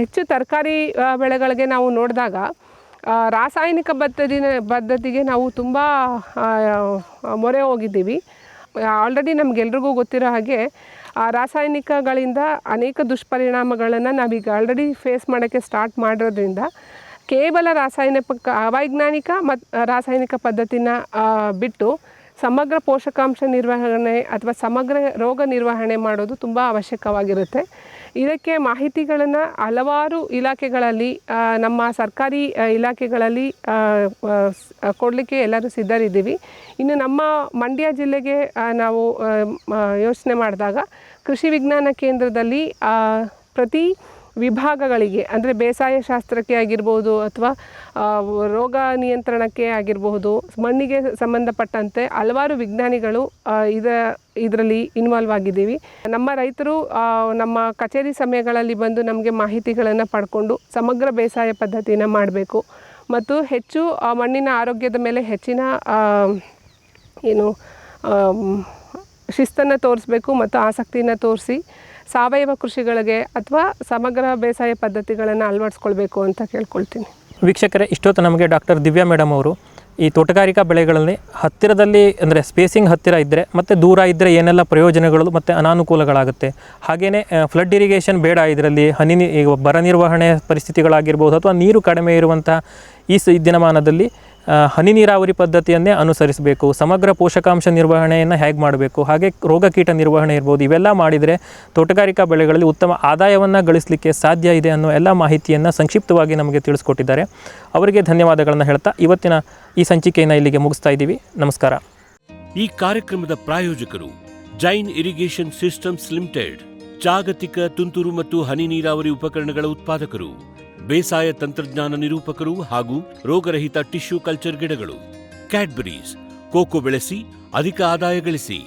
ಹೆಚ್ಚು ತರಕಾರಿ ಬೆಳೆಗಳಿಗೆ ನಾವು ನೋಡಿದಾಗ ರಾಸಾಯನಿಕ ಪದ್ಧತಿಗೆ ನಾವು ತುಂಬ ಮೊರೆ ಹೋಗಿದ್ದೀವಿ. ಆಲ್ರೆಡಿ ನಮಗೆಲ್ರಿಗೂ ಗೊತ್ತಿರೋ ಹಾಗೆ ರಾಸಾಯನಿಕಗಳಿಂದ ಅನೇಕ ದುಷ್ಪರಿಣಾಮಗಳನ್ನು ನಾವೀಗ ಆಲ್ರೆಡಿ ಫೇಸ್ ಮಾಡೋಕ್ಕೆ ಸ್ಟಾರ್ಟ್ ಮಾಡಿರೋದ್ರಿಂದ ಕೇವಲ ಅವೈಜ್ಞಾನಿಕ ಮತ್ತು ರಾಸಾಯನಿಕ ಪದ್ಧತಿನ ಬಿಟ್ಟು ಸಮಗ್ರ ಪೋಷಕಾಂಶ ನಿರ್ವಹಣೆ ಅಥವಾ ಸಮಗ್ರ ರೋಗ ನಿರ್ವಹಣೆ ಮಾಡೋದು ತುಂಬ ಅವಶ್ಯಕವಾಗಿರುತ್ತೆ. ಇದಕ್ಕೆ ಮಾಹಿತಿಗಳನ್ನು ಹಲವಾರು ಇಲಾಖೆಗಳಲ್ಲಿ ನಮ್ಮ ಸರ್ಕಾರಿ ಇಲಾಖೆಗಳಲ್ಲಿ ಕೊಡಲಿಕ್ಕೆ ಎಲ್ಲರೂ ಸಿದ್ಧರಿದ್ದೀವಿ. ಇನ್ನು ನಮ್ಮ ಮಂಡ್ಯ ಜಿಲ್ಲೆಗೆ ನಾವು ಯೋಚನೆ ಮಾಡಿದಾಗ ಕೃಷಿ ವಿಜ್ಞಾನ ಕೇಂದ್ರದಲ್ಲಿ ಪ್ರತಿ ವಿಭಾಗಗಳಿಗೆ ಅಂದರೆ ಬೇಸಾಯ ಶಾಸ್ತ್ರಕ್ಕೆ ಆಗಿರ್ಬೋದು ಅಥವಾ ರೋಗ ನಿಯಂತ್ರಣಕ್ಕೆ ಆಗಿರಬಹುದು, ಮಣ್ಣಿಗೆ ಸಂಬಂಧಪಟ್ಟಂತೆ ಹಲವಾರು ವಿಜ್ಞಾನಿಗಳು ಇದರಲ್ಲಿ ಇನ್ವಾಲ್ವ್ ಆಗಿದ್ದೀವಿ. ನಮ್ಮ ರೈತರು ನಮ್ಮ ಕಚೇರಿ ಸಮಯಗಳಲ್ಲಿ ಬಂದು ನಮಗೆ ಮಾಹಿತಿಗಳನ್ನು ಪಡ್ಕೊಂಡು ಸಮಗ್ರ ಬೇಸಾಯ ಪದ್ಧತಿನ ಮಾಡಬೇಕು ಮತ್ತು ಹೆಚ್ಚು ಮಣ್ಣಿನ ಆರೋಗ್ಯದ ಮೇಲೆ ಹೆಚ್ಚಿನ ಶಿಸ್ತನ್ನು ತೋರಿಸ್ಬೇಕು ಮತ್ತು ಆಸಕ್ತಿಯನ್ನು ತೋರಿಸಿ ಸಾವಯವ ಕೃಷಿಗಳಿಗೆ ಅಥವಾ ಸಮಗ್ರ ಬೇಸಾಯ ಪದ್ಧತಿಗಳನ್ನು ಅಳವಡಿಸ್ಕೊಳ್ಬೇಕು ಅಂತ ಕೇಳ್ಕೊಳ್ತೀನಿ. ವೀಕ್ಷಕರೇ, ಇಷ್ಟೊತ್ತು ನಮಗೆ ಡಾಕ್ಟರ್ ದಿವ್ಯಾ ಮೇಡಮ್ ಅವರು ಈ ತೋಟಗಾರಿಕಾ ಬೆಳೆಗಳಲ್ಲಿ ಹತ್ತಿರದಲ್ಲಿ ಅಂದರೆ ಸ್ಪೇಸಿಂಗ್ ಹತ್ತಿರ ಇದ್ದರೆ ಮತ್ತು ದೂರ ಇದ್ದರೆ ಏನೆಲ್ಲ ಪ್ರಯೋಜನಗಳು ಮತ್ತು ಅನಾನುಕೂಲಗಳಾಗುತ್ತೆ, ಹಾಗೆಯೇ ಫ್ಲಡ್ ಇರಿಗೇಷನ್ ಬೇಡ, ಇದರಲ್ಲಿ ಬರ ನಿರ್ವಹಣೆ ಪರಿಸ್ಥಿತಿಗಳಾಗಿರ್ಬೋದು ಅಥವಾ ನೀರು ಕಡಿಮೆ ಇರುವಂಥ ಈ ದಿನಮಾನದಲ್ಲಿ ಹನಿ ನೀರಾವರಿ ಪದ್ಧತಿಯನ್ನೇ ಅನುಸರಿಸಬೇಕು, ಸಮಗ್ರ ಪೋಷಕಾಂಶ ನಿರ್ವಹಣೆಯನ್ನು ಹೇಗೆ ಮಾಡಬೇಕು, ಹಾಗೆ ರೋಗ ಕೀಟ ನಿರ್ವಹಣೆ ಇರ್ಬೋದು, ಇವೆಲ್ಲ ಮಾಡಿದರೆ ತೋಟಗಾರಿಕಾ ಬೆಳೆಗಳಲ್ಲಿ ಉತ್ತಮ ಆದಾಯವನ್ನು ಗಳಿಸಲಿಕ್ಕೆ ಸಾಧ್ಯ ಇದೆ ಅನ್ನೋ ಎಲ್ಲ ಮಾಹಿತಿಯನ್ನು ಸಂಕ್ಷಿಪ್ತವಾಗಿ ನಮಗೆ ತಿಳಿಸ್ಕೊಟ್ಟಿದ್ದಾರೆ. ಅವರಿಗೆ ಧನ್ಯವಾದಗಳನ್ನು ಹೇಳ್ತಾ ಇವತ್ತಿನ ಈ ಸಂಚಿಕೆಯನ್ನು ಇಲ್ಲಿಗೆ ಮುಗಿಸ್ತಾ ಇದ್ದೀವಿ. ನಮಸ್ಕಾರ. ಈ ಕಾರ್ಯಕ್ರಮದ ಪ್ರಾಯೋಜಕರು ಜೈನ್ ಇರಿಗೇಷನ್ ಸಿಸ್ಟಮ್ಸ್ ಲಿಮಿಟೆಡ್, ಜಾಗತಿಕ ತುಂತುರು ಮತ್ತು ಹನಿ ನೀರಾವರಿ ಉಪಕರಣಗಳ ಉತ್ಪಾದಕರು, ಬೇಸಾಯ ತಂತ್ರಜ್ಞಾನ ನಿರೂಪಕರು ಹಾಗೂ ರೋಗರಹಿತ ಟಿಶ್ಯೂ ಕಲ್ಚರ್ ಗಿಡಗಳು. ಕ್ಯಾಡ್ಬರೀಸ್, ಕೋಕೋ ಬೆಳೆಸಿ ಅಧಿಕ ಆದಾಯ ಗಳಿಸಿ.